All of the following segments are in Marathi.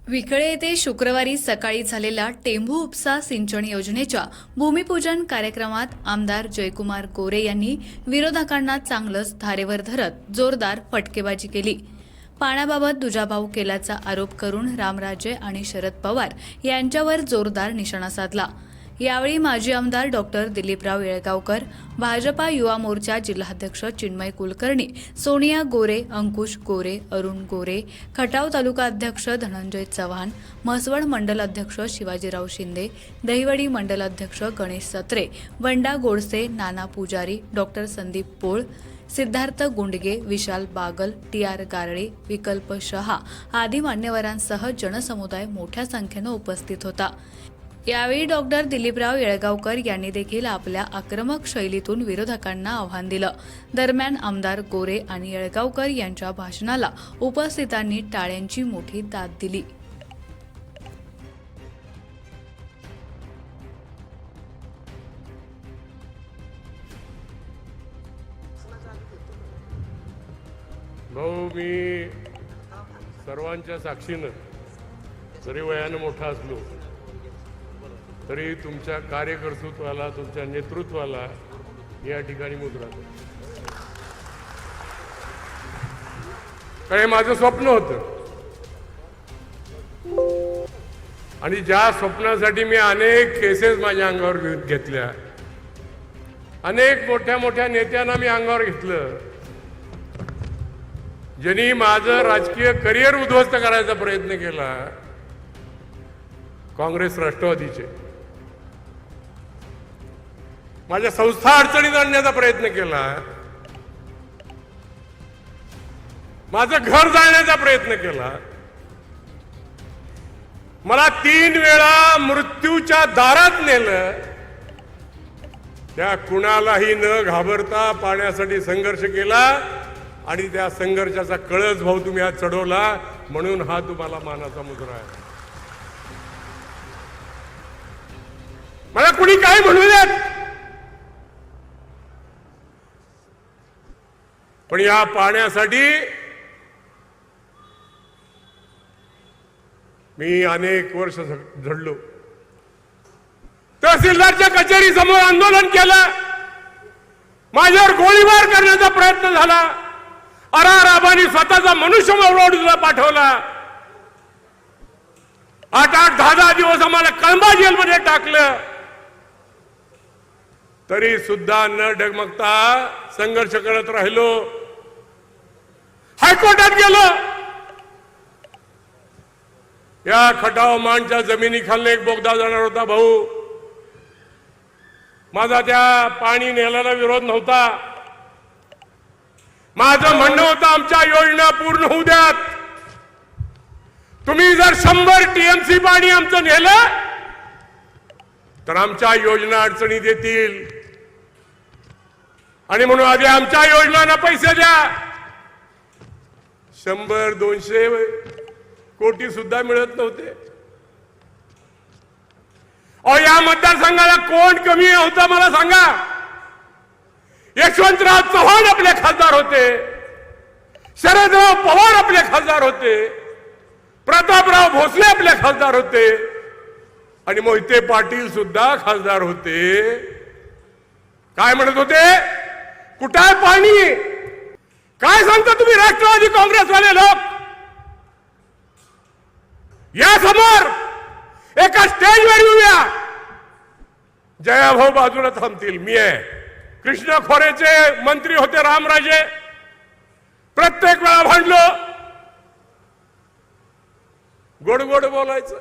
विकळे येथे शुक्रवारी सकाळी झालेल्या टेंभू उपसा सिंचन योजनेच्या भूमिपूजन कार्यक्रमात आमदार जयकुमार गोरे यांनी विरोधकांना चांगलंच धारेवर धरत जोरदार फटकेबाजी केली. पाण्याबाबत दुजाभाव केल्याचा आरोप करून रामराजे आणि शरद पवार यांच्यावर जोरदार निशाणा साधला. यावेळी माजी आमदार डॉक्टर दिलीपराव येळगावकर, भाजपा युवा मोर्चा जिल्हाध्यक्ष चिन्मय कुलकर्णी, सोनिया गोरे, अंकुश गोरे, अरुण गोरे, खटाव तालुका अध्यक्ष धनंजय चव्हाण, म्हसवड मंडल अध्यक्ष शिवाजीराव शिंदे, दहिवडी मंडल अध्यक्ष गणेश सत्रे, बंडा गोडसे, नाना पुजारी, डॉक्टर संदीप पोळ, सिद्धार्थ गुंडगे, विशाल बागल, टी.आर. गारडे, विकल्प शहा आदी मान्यवरांसह जनसमुदाय मोठ्या संख्येनं उपस्थित होता. यावेळी डॉक्टर दिलीपराव येळगावकर यांनी देखील आपल्या आक्रमक शैलीतून विरोधकांना आव्हान दिलं. दरम्यान आमदार गोरे आणि येळगावकर यांच्या भाषणाला उपस्थितांनी टाळ्यांची मोठी दाद दिली. भाऊ, मी सर्वांच्या साक्षीनं जरी वयानं मोठा असलो तरी तुमच्या कार्यकर्तृत्वाला, तुमच्या नेतृत्वाला या ठिकाणी मुद्रा देतो. कारण हे माझं स्वप्न होतं आणि ज्या स्वप्नासाठी मी अनेक केसेस माझ्या अंगावर घेतल्या, अनेक मोठ्या मोठ्या नेत्यांना मी अंगावर घेतलं, ज्यांनी माझं राजकीय करिअर उद्ध्वस्त करायचा प्रयत्न केला. काँग्रेस, राष्ट्रवादीचे माझ्या संस्था अडचणीत आणण्याचा प्रयत्न केला, माझं घर जाळण्याचा प्रयत्न केला, मला 3 वेळा मृत्यूच्या दारात नेलं. त्या कुणालाही न घाबरता पाण्यासाठी संघर्ष केला आणि त्या संघर्षाचा कळस भाऊ तुम्ही आज चढवला, म्हणून हा तुम्हाला मानाचा मुद्रा आहे. मला कुणी काय म्हणू देत, पण या पाण्यासाठी मी अनेक वर्ष झडलो. तहसीलदारच्या कचेरी समोर आंदोलन केलं, माझ्यावर गोळीबार करण्याचा प्रयत्न झाला. अराराबानी स्वतःचा मनुष्यबळ पाठवला. 8-8, 10-10 दिवस आम्हाला कळंबा जेलमध्ये टाकलं. तरी सुद्धा न डगमगता संघर्ष करत राहिलो. हायकोर्टात गेलो. या खटाव मानच्या जमिनीखाली एक बोगदा जाणार होता भाऊ. माझा त्या पाणी नेल्याला विरोध नव्हता. माझं म्हणणं होतं आमच्या योजना पूर्ण होऊ द्यात. तुम्ही जर 100 TMC पाणी आमचं नेलं तर आमच्या योजना अडचणीत येतील आणि म्हणून आधी आमच्या योजनांना पैसे द्या. 100-200 कोटी सुद्धा मिळत नव्हते. या मतदारसंघाला कोण कमी होता मला सांगा. यशवंतराव चव्हाण आपले खासदार होते, शरदराव पवार आपले खासदार होते, प्रतापराव भोसले आपले खासदार होते आणि मोहिते पाटील सुद्धा खासदार होते. काय म्हणत होते? कुठं आहे पाणी? काय सांगता तुम्ही राष्ट्रवादी काँग्रेसवाले लोक? या समोर एका स्टेजवर येऊया. जयाभाऊ बाजूला थांबतील. मी आहे. कृष्ण खोरेचे मंत्री होते रामराजे. प्रत्येक वेळा भांडलो. गोड गोड बोलायचं.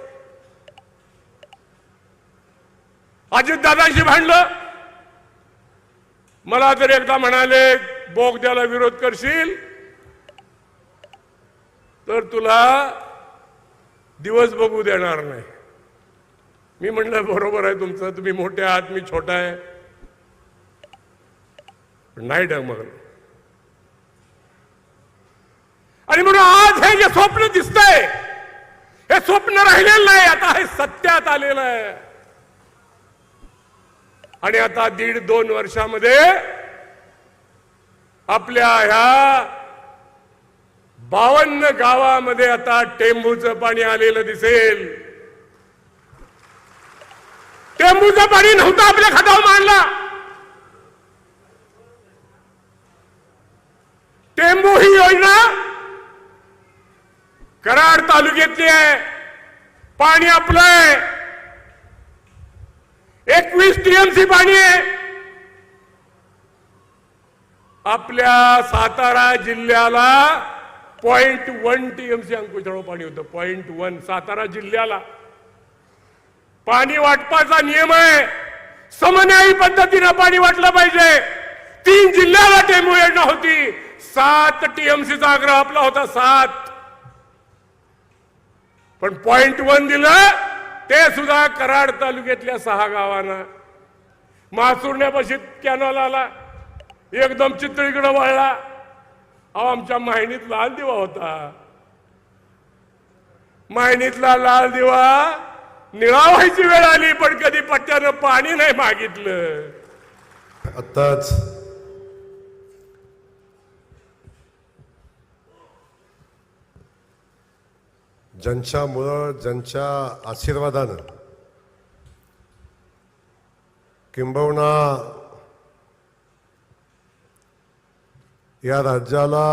अजितदादांशी भांडलो. मला तर एकदा म्हणाले, बोगद्याला विरोध करशील तर तुला दिवस बघू देणार नाही. मी म्हणलं बरोबर आहे तुमचं, तुम्ही मोठे आहात, मी छोटा आहे. नाही डगमगलं. आणि म्हणून आज हे जे स्वप्न दिसतंय हे स्वप्न राहिलेलं नाही, आता हे सत्यात आलेलं आहे. आणि आता 1.5-2 वर्षामध्ये आपल्या ह्या 52 गावामध्ये आता टेंभूचं पाणी आलेलं दिसेल. टेंभूचं पाणी नव्हतं आपल्या खात्यावर मांडला. टेंभू ही योजना कराड तालुक्यातली आहे. पाणी आपलं आहे. 21 टीएमसी पाणी आहे. आपल्या सातारा जिल्ह्याला 0.1 टीएमसी अंकुशराव पाणी होतं. 0.1 सातारा जिल्ह्याला. पाणी वाटपाचा नियम आहे. समन्यायी पद्धतीने पाणी वाटलं पाहिजे. 3 जिल्ह्याला टेंभू योजना होती. 7 टीएमसीचा आग्रह आपला होता. 7 पण 0.1 दिलं. ते सुद्धा कराड तालुक्यातल्या 6 गावांना. मासुरण्यापाशी कॅनॉल आला. एकदम चितळीकडे वळला. आमच्या माहिनीत लाल दिवा होता. माहिनीतला लाल दिवा निळा व्हायची वेळ आली, पण कधी पट्ट्यानं पाणी नाही मागितलं. आत्ताच ज्यांच्यामुळं, ज्यांच्या आशीर्वादानं, किंबहुना या राज्याला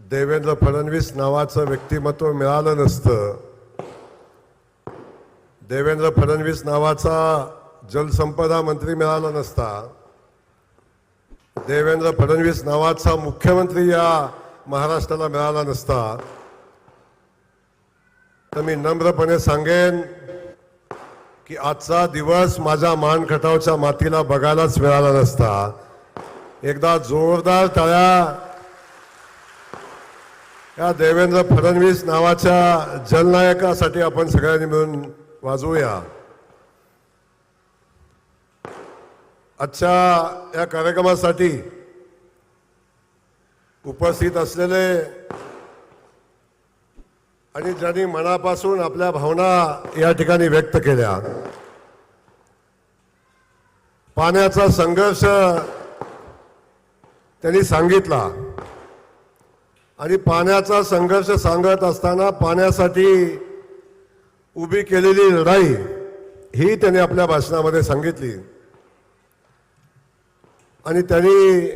देवेंद्र फडणवीस नावाचं व्यक्तिमत्व मिळालं नसतं, देवेंद्र फडणवीस नावाचा जलसंपदा मंत्री मिळाला नसता, देवेंद्र फडणवीस नावाचा मुख्यमंत्री या महाराष्ट्राला मिळाला नसता, तर मी नम्रपणे सांगेन की आजचा दिवस माझ्या मानखटावच्या मातीला बघायलाच मिळाला नसता. एकदा जोरदार टाळ्या या देवेंद्र फडणवीस नावाच्या जलनायकासाठी आपण सगळ्यांनी मिळून वाजवूया. आजच्या या कार्यक्रमासाठी उपस्थित असलेले आणि ज्यांनी मनापासून आपल्या भावना या ठिकाणी व्यक्त केल्या, पाण्याचा संघर्ष त्यांनी सांगितला आणि पाण्याचा संघर्ष सांगत असताना पाण्यासाठी उभी केलेली लढाई ही त्यांनी आपल्या भाषणामध्ये सांगितली. आणि त्यांनी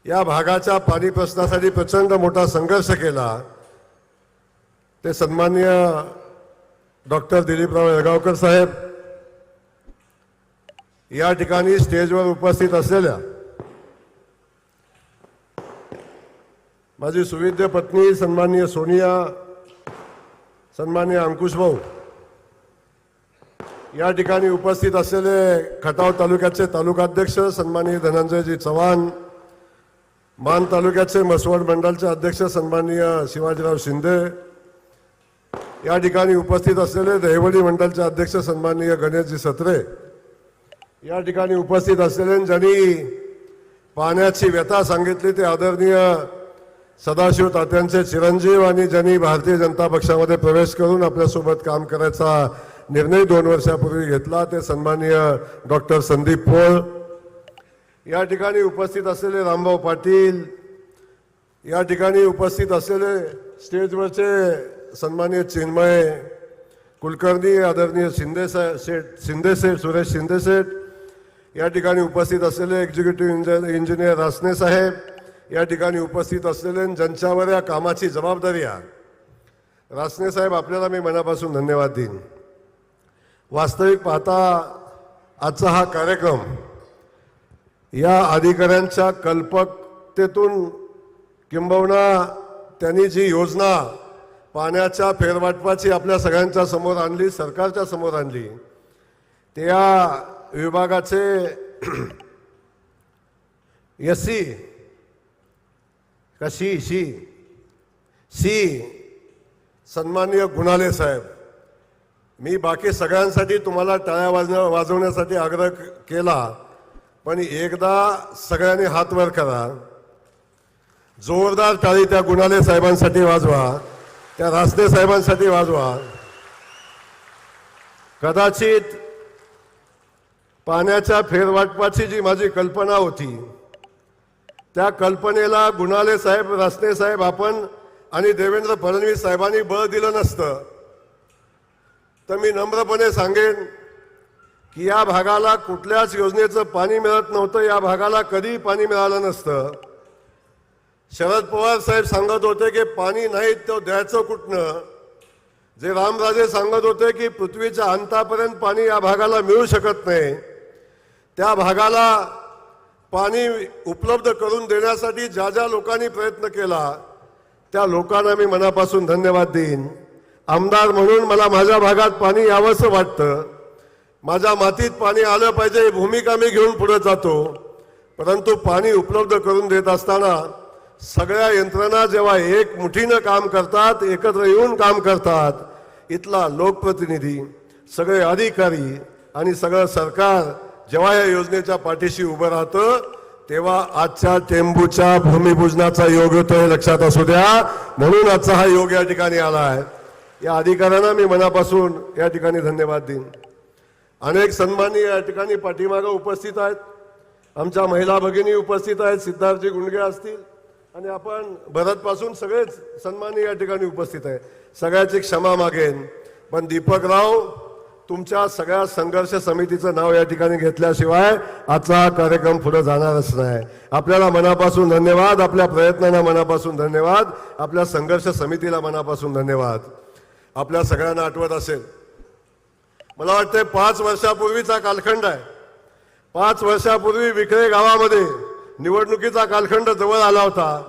या भागाच्या पाणी प्रश्नासाठी प्रचंड मोठा संघर्ष केला. ते सन्माननीय डॉक्टर दिलीपराव येळगावकर साहेब या ठिकाणी स्टेजवर उपस्थित असलेल्या माझी सुविद्य पत्नी सन्माननीय सोनिया, सन्माननीय अंकुश भाऊ, या ठिकाणी उपस्थित असलेले खटाव तालुक्याचे तालुकाध्यक्ष सन्माननीय धनंजयजी चव्हाण, मान तालुक्याचे मसवड मंडलचे अध्यक्ष सन्माननीय शिवाजीराव शिंदे, या ठिकाणी उपस्थित असलेले दहिवडी मंडलचे अध्यक्ष सन्माननीय गणेशजी सत्रे, या ठिकाणी उपस्थित असलेले ज्यांनी पाण्याची व्यथा सांगितली ते आदरणीय सदाशिव तात्यांचे चिरंजीव आणि ज्यांनी भारतीय जनता पक्षामध्ये प्रवेश करून आपल्यासोबत काम करायचा निर्णय 2 वर्षापूर्वी घेतला ते सन्माननीय डॉक्टर संदीप पोळ, या ठिकाणी उपस्थित असलेले रामभाऊ पाटील, या ठिकाणी उपस्थित असलेले स्टेजवरचे सन्माननीय चिन्मय कुलकर्णी, आदरणीय शिंदेसेठ सुरेश शिंदेसेठ, या ठिकाणी उपस्थित असलेले एक्झिक्युटिव्ह इंजिनियर रासने साहेब, या ठिकाणी उपस्थित असलेले ज्यांच्यावर या कामाची जबाबदारी आहे. रासने साहेब, आपल्याला मी मनापासून धन्यवाद देईन. वास्तविक पाहता आजचा हा कार्यक्रम या अधिकाऱ्यांच्या कल्पकतेतून किंबहुना त्यांनी जी योजना पाण्याच्या फेरवाटपाची आपल्या सगळ्यांच्या समोर आणली, सरकारच्या समोर आणली, त्या विभागाचे एससी सी सन्माननीय गुणाले साहेब, मी बाकी सगळ्यांसाठी तुम्हाला टाळ्या वाजवण्यासाठी आग्रह केला, पण एकदा सगळ्यांनी हात वर करा. जोरदार टाळी त्या गुणाले साहेबांसाठी वाजवा, त्या रासने साहेबांसाठी वाजवा. कदाचित पाण्याच्या फेरवाटपाची जी माझी कल्पना होती त्या कल्पनेला गुणाले साहेब, रासने साहेब आपण आणि देवेंद्र फडणवीस साहेबांनी बळ दिलं नसतं तर मी नम्रपणे सांगेन की या भागाला कुठल्याच योजनेचं पाणी मिळत नव्हतं, या भागाला कधी पाणी मिळालं नसतं. शरद पवार साहेब सांगत होते की पाणी नाही तो द्यायचं कुठनं. जे रामराजे सांगत होते की पृथ्वीच्या अंतापर्यंत पाणी या भागाला मिळू शकत नाही, त्या भागाला पाणी उपलब्ध करून देण्यासाठी ज्या ज्या लोकांनी प्रयत्न केला त्या लोकांना मी मनापासून धन्यवाद देईन. आमदार म्हणून मला माझ्या भागात पाणी यावंसं वाटतं, माझ्या मातीत पाणी आलं पाहिजे ही भूमिका मी घेऊन पुढे जातो. परंतु पाणी उपलब्ध करून देत असताना सगळ्या यंत्रणा जेव्हा एक मुठीनं काम करतात, एकत्र येऊन काम करतात, इथला लोकप्रतिनिधी, सगळे अधिकारी आणि सगळं सरकार जेव्हा या योजनेच्या पाठीशी उभं राहतं तेव्हा आजच्या टेंबूच्या भूमिपूजनाचा योग होतोय, लक्षात असू द्या. म्हणून आजचा हा योग या ठिकाणी आला आहे. या अधिकाऱ्यांना मी मनापासून या ठिकाणी धन्यवाद देईन. अनेक सन्माननीय या ठिकाणी पाठीमागं उपस्थित आहेत, आमच्या महिला भगिनी उपस्थित आहेत, सिद्धार्थजी गुंडगे असतील आणि आपण भरतपासून सगळेच सन्माननीय या ठिकाणी उपस्थित आहे. सगळ्याची क्षमा मागेन, पण दीपकराव तुमच्या सगळ्या संघर्ष समितीचं नाव या ठिकाणी घेतल्याशिवाय आजचा कार्यक्रम पुढे जाणारच नाही. आपल्याला मनापासून धन्यवाद, आपल्या प्रयत्नांना मनापासून धन्यवाद, आपल्या संघर्ष समितीला मनापासून धन्यवाद. आपल्या सगळ्यांना आठवत असेल, मला वाटतं 5 वर्षापूर्वीचा कालखंड आहे. 5 वर्षापूर्वी विक्रे गावामध्ये निवडणुकीचा कालखंड जवळ आला होता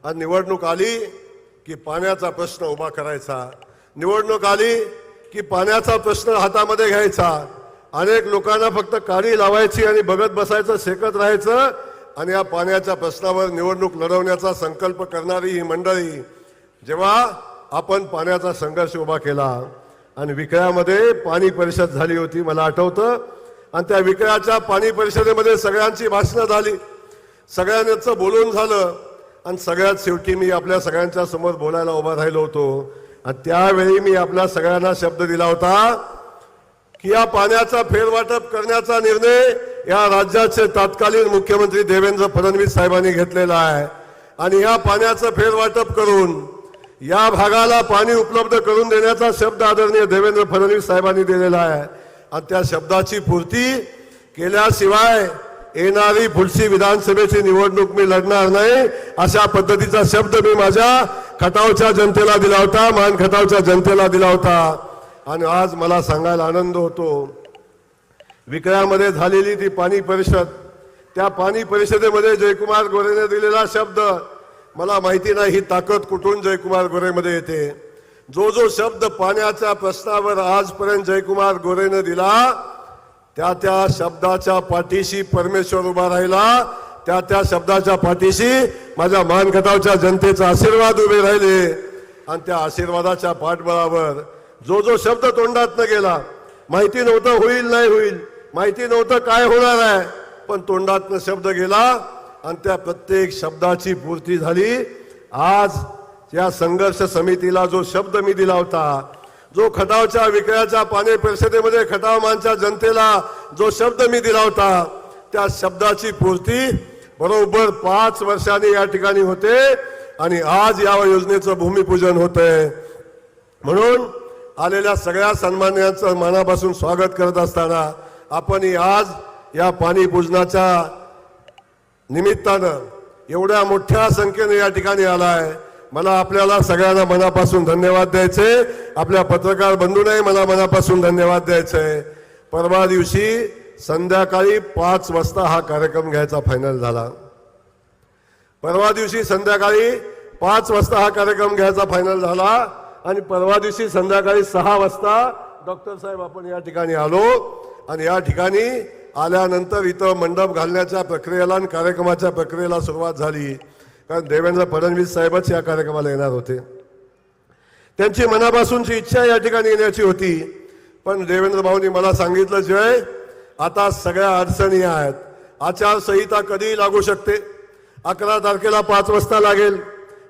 आणि निवडणूक आली की पाण्याचा प्रश्न उभा करायचा, निवडणूक आली की पाण्याचा प्रश्न हातामध्ये घ्यायचा. अनेक लोकांना फक्त काडी लावायची आणि बघत बसायचं, शेकत राहायचं आणि या पाण्याच्या प्रश्नावर निवडणूक लढवण्याचा संकल्प करणारी ही मंडळी जेव्हा आपण पाण्याचा संघर्ष उभा केला आणि विक्र्यामध्ये पाणी परिषद झाली होती, मला आठवतं. आणि त्या विक्र्याच्या पाणी परिषदेमध्ये सगळ्यांची भाषणं झाली, सगळ्यांचं बोलून झालं आणि सगळ्यात शेवटी मी आपल्या सगळ्यांच्या समोर बोलायला उभा राहिलो होतो. आणि त्यावेळी मी आपल्या सगळ्यांना शब्द दिला होता की या पाण्याचा फेरवाटप करण्याचा निर्णय या राज्याचे तत्कालीन मुख्यमंत्री देवेंद्र फडणवीस साहेबांनी घेतलेला आहे आणि या पाण्याचं फेरवाटप करून या भागाला पाणी उपलब्ध करून देण्याचा शब्द आदरणीय देवेंद्र फडणवीस साहेबांनी दिलेला आहे. आणि त्या शब्दाची पूर्ती केल्याशिवाय येणारी पुढची विधानसभेची निवडणूक मी लढणार नाही, अशा पद्धतीचा शब्द मी माझ्या खटावच्या जनतेला दिला होता, मान खटावच्या जनतेला दिला होता. आणि आज मला सांगायला आनंद होतो, विक्र्यामध्ये झालेली ती पाणी परिषद, त्या पाणी परिषदेमध्ये जयकुमार गोरेने दिलेला शब्द, मला माहिती नाही ही ताकद कुठून जयकुमार गोरेमध्ये येते. जो जो शब्द पाण्याच्या प्रश्नावर आजपर्यंत जयकुमार गोरेने दिला त्या त्या शब्दाच्या पाठीशी परमेश्वर उभा राहिला, त्या त्या शब्दाच्या पाठीशी माझ्या मानखटावच्या जनतेचा आशीर्वाद उभे राहिले. आणि त्या आशीर्वादाच्या पाठबळावर जो जो शब्द तोंडातनं गेला, माहिती नव्हतं होईल नाही होईल, माहिती नव्हतं काय होणार आहे, पण तोंडातनं शब्द गेला आणि त्या प्रत्येक शब्दाची पूर्ती झाली. आज या संघर्ष समितीला जो शब्द मी दिला होता, जो खटावच्या विक्र्याच्या पाणी परिषदेमध्ये खटाव मानच्या जनतेला जो शब्द मी दिला होता, त्या शब्दाची पूर्ती बरोबर 5 वर्षांनी या ठिकाणी होते आणि आज या योजनेचं भूमिपूजन होतंय. म्हणून आलेल्या सगळ्या सन्मान्यांचं मनापासून स्वागत करत असताना आपण आज या पाणी पूजनाच्या निमित्तानं एवढ्या मोठ्या संख्येने या ठिकाणी आलाय. मला आपल्याला सगळ्यांना मनापासून धन्यवाद द्यायचे, आपल्या पत्रकार बंधूंनाही मला मनापासून धन्यवाद द्यायचे. परवा दिवशी संध्याकाळी 5 वाजता हा कार्यक्रम घ्यायचा फायनल झाला. परवा दिवशी संध्याकाळी 5 वाजता हा कार्यक्रम घ्यायचा फायनल झाला आणि परवा दिवशी संध्याकाळी 6 वाजता डॉक्टर साहेब आपण या ठिकाणी आलो आणि या ठिकाणी आल्यानंतर इथं मंडप घालण्याच्या प्रक्रियेला आणि कार्यक्रमाच्या प्रक्रियेला सुरुवात झाली. कारण देवेंद्र फडणवीस साहेबच या कार्यक्रमाला येणार होते, त्यांची मनापासूनची इच्छा या ठिकाणी येण्याची होती. पण देवेंद्र भाऊंनी मला सांगितलं, जय आता सगळ्या अडचणी आहेत, आचारसंहिता कधी लागू शकते, 11 तारखेला 5 वाजता लागेल,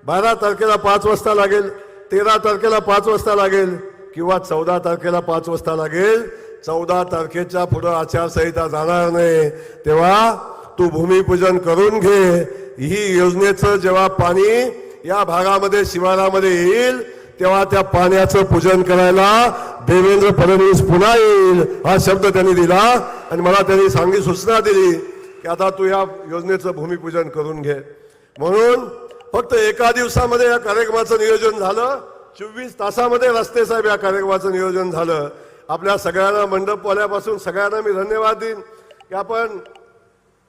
12 तारखेला 5 वाजता लागेल, 13 तारखेला 5 वाजता लागेल किंवा 14 तारखेला 5 वाजता लागेल. 14 तारखेच्या पुढे आचारसंहिता जाणार नाही, तेव्हा तू भूमिपूजन करून घे. ही योजनेचं जेव्हा पाणी या भागामध्ये शिवारामध्ये येईल तेव्हा त्या पाण्याचं पूजन करायला देवेंद्र फडणवीस पुन्हा येईल, हा शब्द त्यांनी दिला. आणि मला त्यांनी चांगली सूचना दिली की आता तू या योजनेचं भूमिपूजन करून घे. म्हणून फक्त एका दिवसामध्ये या कार्यक्रमाचं नियोजन झालं. 24 तासामध्ये रस्ते साहेब या कार्यक्रमाचं नियोजन झालं. आपल्या सगळ्यांना मंडपवाल्यापासून सगळ्यांना मी धन्यवाद देईन की आपण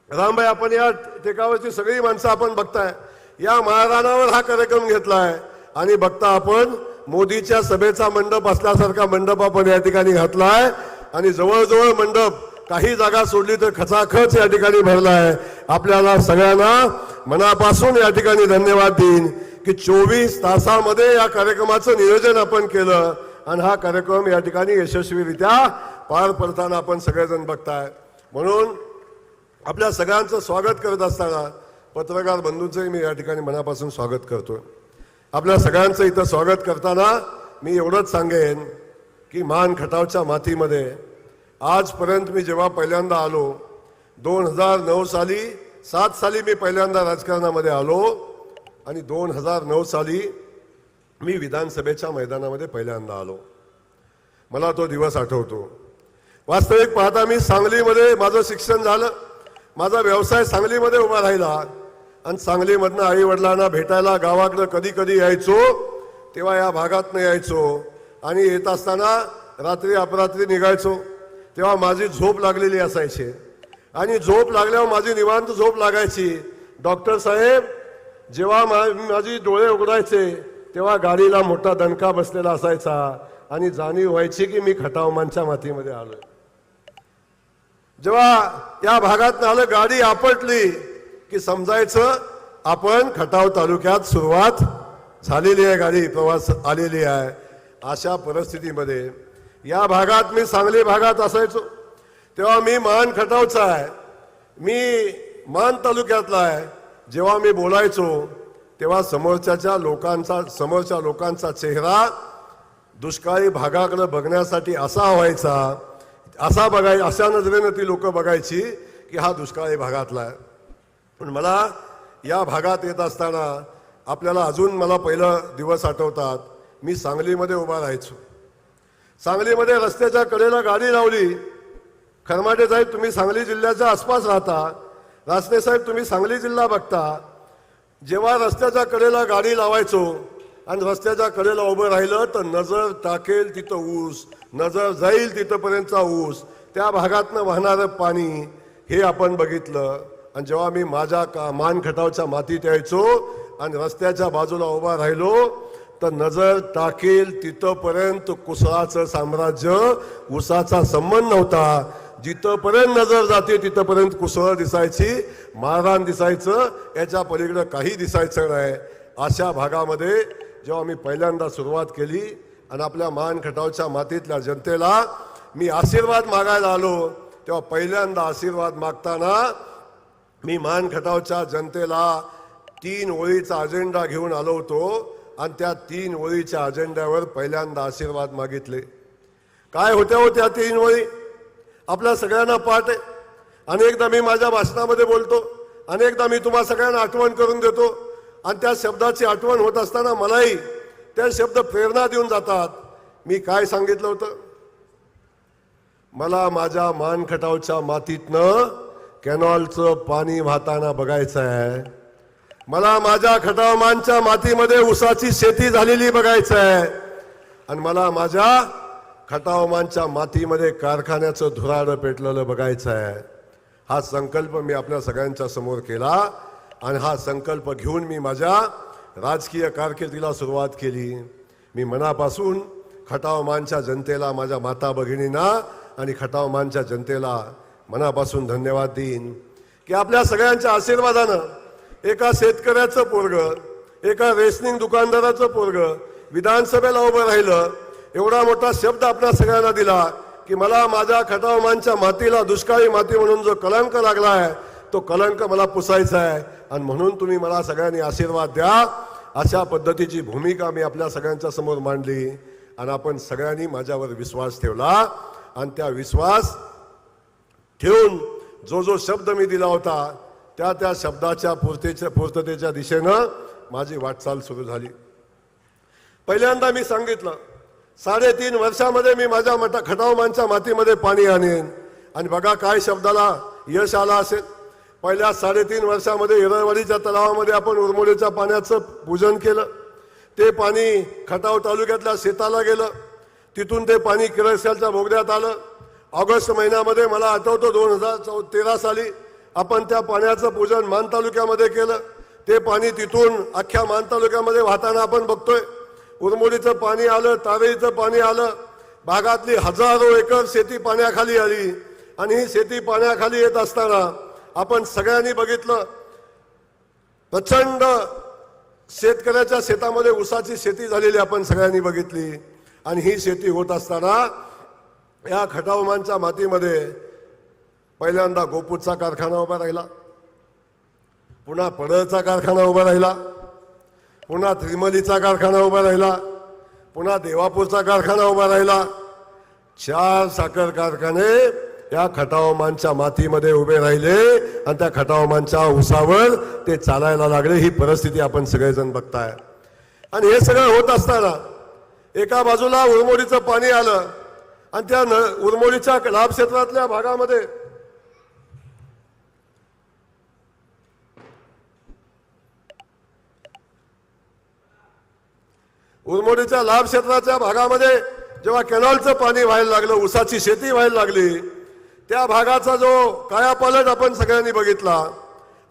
रामभाई, आपण या टेकावरची सगळी माणसं आपण बघताय, या महाराणावर हा कार्यक्रम घेतलाय. आणि बघता आपण मोदीच्या सभेचा मंडप असल्यासारखा मंडप आपण या ठिकाणी घातलाय. आणि जवळजवळ मंडप काही जागा सोडली तर खचाखच या ठिकाणी भरलाय. आपल्याला सगळ्यांना मनापासून या ठिकाणी धन्यवाद देईन की 24 तासामध्ये या कार्यक्रमाचं नियोजन आपण केलं आणि हा कार्यक्रम या ठिकाणी यशस्वीरित्या पार पडताना आपण सगळेजण बघताय. म्हणून आपल्या सगळ्यांचं स्वागत करत असताना पत्रकार बंधूंचंही मी या ठिकाणी मनापासून स्वागत करतो. आपल्या सगळ्यांचं इथं स्वागत करताना मी एवढंच सांगेन की मान खटावच्या मातीमध्ये आजपर्यंत मी जेव्हा पहिल्यांदा आलो 2009 साली, 7 साली मी पहिल्यांदा राजकारणामध्ये आलो आणि 2009 साली मी विधानसभेच्या मैदानामध्ये पहिल्यांदा आलो. मला तो दिवस आठवतो. वास्तविक पाहता मी सांगलीमध्ये माझं शिक्षण झालं, माझा व्यवसाय सांगलीमध्ये उभा राहिला आणि सांगलीमधनं आई वडिलांना भेटायला गावाकडं कधी कधी यायचो, तेव्हा या भागातनं यायचो आणि येत असताना रात्री अपरात्री निघायचो. तेव्हा माझी झोप लागलेली असायची आणि झोप लागल्यावर माझी निवांत झोप लागायची. डॉक्टर साहेब जेव्हा माझी डोळे उघडायचे तेव्हा गाडीला मोठा दणका बसलेला असायचा आणि जाणीव व्हायची की मी खटावमानच्या मातीमध्ये आलोय. जेव्हा या भागात आलं, गाडी आपटली की समजायचं आपण खटाव तालुक्यात सुरुवात झालेली आहे, गाडी प्रवास आलेली आहे. अशा परिस्थितीमध्ये या भागात मी सांगली भागात असायचो तेव्हा मी मान खटावचा आहे, मी मान तालुक्यातला आहे. जेव्हा मी बोलायचो तेव्हा समोरच्या लोकांचा चेहरा दुष्काळी भागाकडे बघण्यासाठी असा व्हायचा, अशा नजरेनं ती लोक बघायची की हा दुष्काळी भागातला आहे. पण मला या भागात येत असताना आपल्याला अजून मला पहिला दिवस आठवतात. मी सांगलीमध्ये उभा राहायचो. सांगलीमध्ये रस्त्याच्या कडेला गाडी लावली. खरमाटे साहेब तुम्ही सांगली जिल्ह्याच्या आसपास राहता, रासने साहेब तुम्ही सांगली जिल्हा बघता. जेव्हा रस्त्याच्या कडेला गाडी लावायचो आणि रस्त्याच्या कडेला उभं राहिलं तर नजर टाकेल तिथं ऊस, नजर जाईल तिथंपर्यंतचा ऊस, त्या भागातनं वाहणारं पाणी हे आपण बघितलं. आणि जेव्हा मी माझ्या मान खटावच्या मातीत यायचो आणि रस्त्याच्या बाजूला उभा राहिलो तर नजर टाकेल तिथंपर्यंत कुसळाचं साम्राज्य, ऊसाचा संबंध नव्हता. जिथंपर्यंत नजर जाते तिथंपर्यंत कुसळ दिसायची, मारहाण दिसायचं, याच्या पलीकडे काही दिसायचं नाही. अशा भागामध्ये जेव्हा मी पहिल्यांदा सुरुवात केली आणि आपल्या मान खटावच्या मातीतल्या जनतेला मी आशीर्वाद मागायला आलो, तेव्हा पहिल्यांदा आशीर्वाद मागताना मी मान खटावच्या जनतेला 3 ओळीचा अजेंडा घेऊन आलो होतो आणि त्या 3 ओळीच्या अजेंड्यावर पहिल्यांदा आशीर्वाद मागितले. काय होत्या हो त्या 3 ओळी? आपल्या सगळ्यांना पाठ आहे. अनेकदा मी माझ्या भाषणामध्ये बोलतो, अनेकदा मी तुम्हा सगळ्यांना आठवण करून देतो आणि त्या शब्दाची आठवण होत असताना मलाही त्या शब्द प्रेरणा देऊन जातात. मी काय सांगितलं होतं? मला माझ्या मान खटावच्या मातीतनं कॅनॉलचं पाणी वाहताना बघायचं आहे. मला माझ्या खटावमानच्या मातीमध्ये ऊसाची शेती झालेली बघायचं आहे आणि मला माझ्या खटावमानच्या मातीमध्ये कारखान्याचं धुराडं पेटलेलं बघायचं आहे. हा संकल्प मी आपल्या सगळ्यांच्या समोर केला आणि हा संकल्प घेऊन मी माझ्या राजकीय कारकिर्दीला सुरुवात केली. मी मनापासून खटावमानच्या जनतेला, माझ्या माता भगिनींना आणि खटावमानच्या जनतेला मनापासून धन्यवाद देईन की आपल्या सगळ्यांच्या आशीर्वादानं एका शेतकऱ्याचं पोरगं, एका रेशनिंग दुकानदाराचं पोरगं विधानसभेला उभं राहिलं. एवढा मोठा शब्द आपल्या सगळ्यांना दिला की मला माझ्या खटावमानच्या मातीला दुष्काळी माती म्हणून जो कलंक लागला आहे तो कलंक मला पुसायचा आहे आणि म्हणून तुम्ही मला सगळ्यांनी आशीर्वाद द्या. अशा पद्धतीची भूमिका मी आपल्या सगळ्यांच्या समोर मांडली आणि आपण सगळ्यांनी माझ्यावर विश्वास ठेवला आणि त्या विश्वास ठेवून जो जो शब्द मी दिला होता त्या शब्दाच्या पूर्ततेच्या दिशेनं माझी वाटचाल सुरू झाली. पहिल्यांदा मी सांगितलं 3.5 वर्षामध्ये मी माझ्या खटाव मानच्या मातीमध्ये पाणी आणेन आणि बघा काय शब्दाला यश आला असेल. पहिल्या 3.5 वर्षामध्ये हिरळवाडीच्या तलावामध्ये आपण उरमोडीच्या पाण्याचं पूजन केलं. ते पाणी खटाव तालुक्यातल्या शेताला गेलं. तिथून ते पाणी किरळशालच्या बोगद्यात आलं. ऑगस्ट महिन्यामध्ये मला आठवतो 2013 साली आपण त्या पाण्याचं पूजन मान तालुक्यामध्ये केलं. ते पाणी तिथून अख्ख्या मान तालुक्यामध्ये वाहताना आपण बघतोय. उरमोडीचं पाणी आलं, तारेईचं पाणी आलं. भागातली हजारो एकर शेती पाण्याखाली आली आणि ही शेती पाण्याखाली येत असताना आपण सगळ्यांनी बघितलं प्रचंड शेतकऱ्याच्या शेतामध्ये ऊसाची शेती झालेली आपण सगळ्यांनी बघितली. आणि ही शेती होत असताना या खटावमानच्या मातीमध्ये पहिल्यांदा गोपूरचा कारखाना उभा राहिला, पुन्हा पडळचा कारखाना उभा राहिला, पुन्हा त्रिमलीचा कारखाना उभा राहिला, पुन्हा देवापूरचा कारखाना उभा राहिला. 4 साखर कारखाने या खटावमानच्या मातीमध्ये उभे राहिले आणि त्या खटावमानच्या ऊसावर ते चालायला लागले. ही परिस्थिती आपण सगळेजण बघताय. आणि हे सगळं होत असताना एका बाजूला उरमोडीचं पाणी आलं आणि त्या उरमोडीच्या लाभ क्षेत्रातल्या भागामध्ये उरमोडीच्या लाभ क्षेत्राच्या भागामध्ये जेव्हा कॅनॉलचं पाणी व्हायला लागलं, ऊसाची शेती व्हायला लागली, त्या भागाचा जो कायापालट आपण सगळ्यांनी बघितला.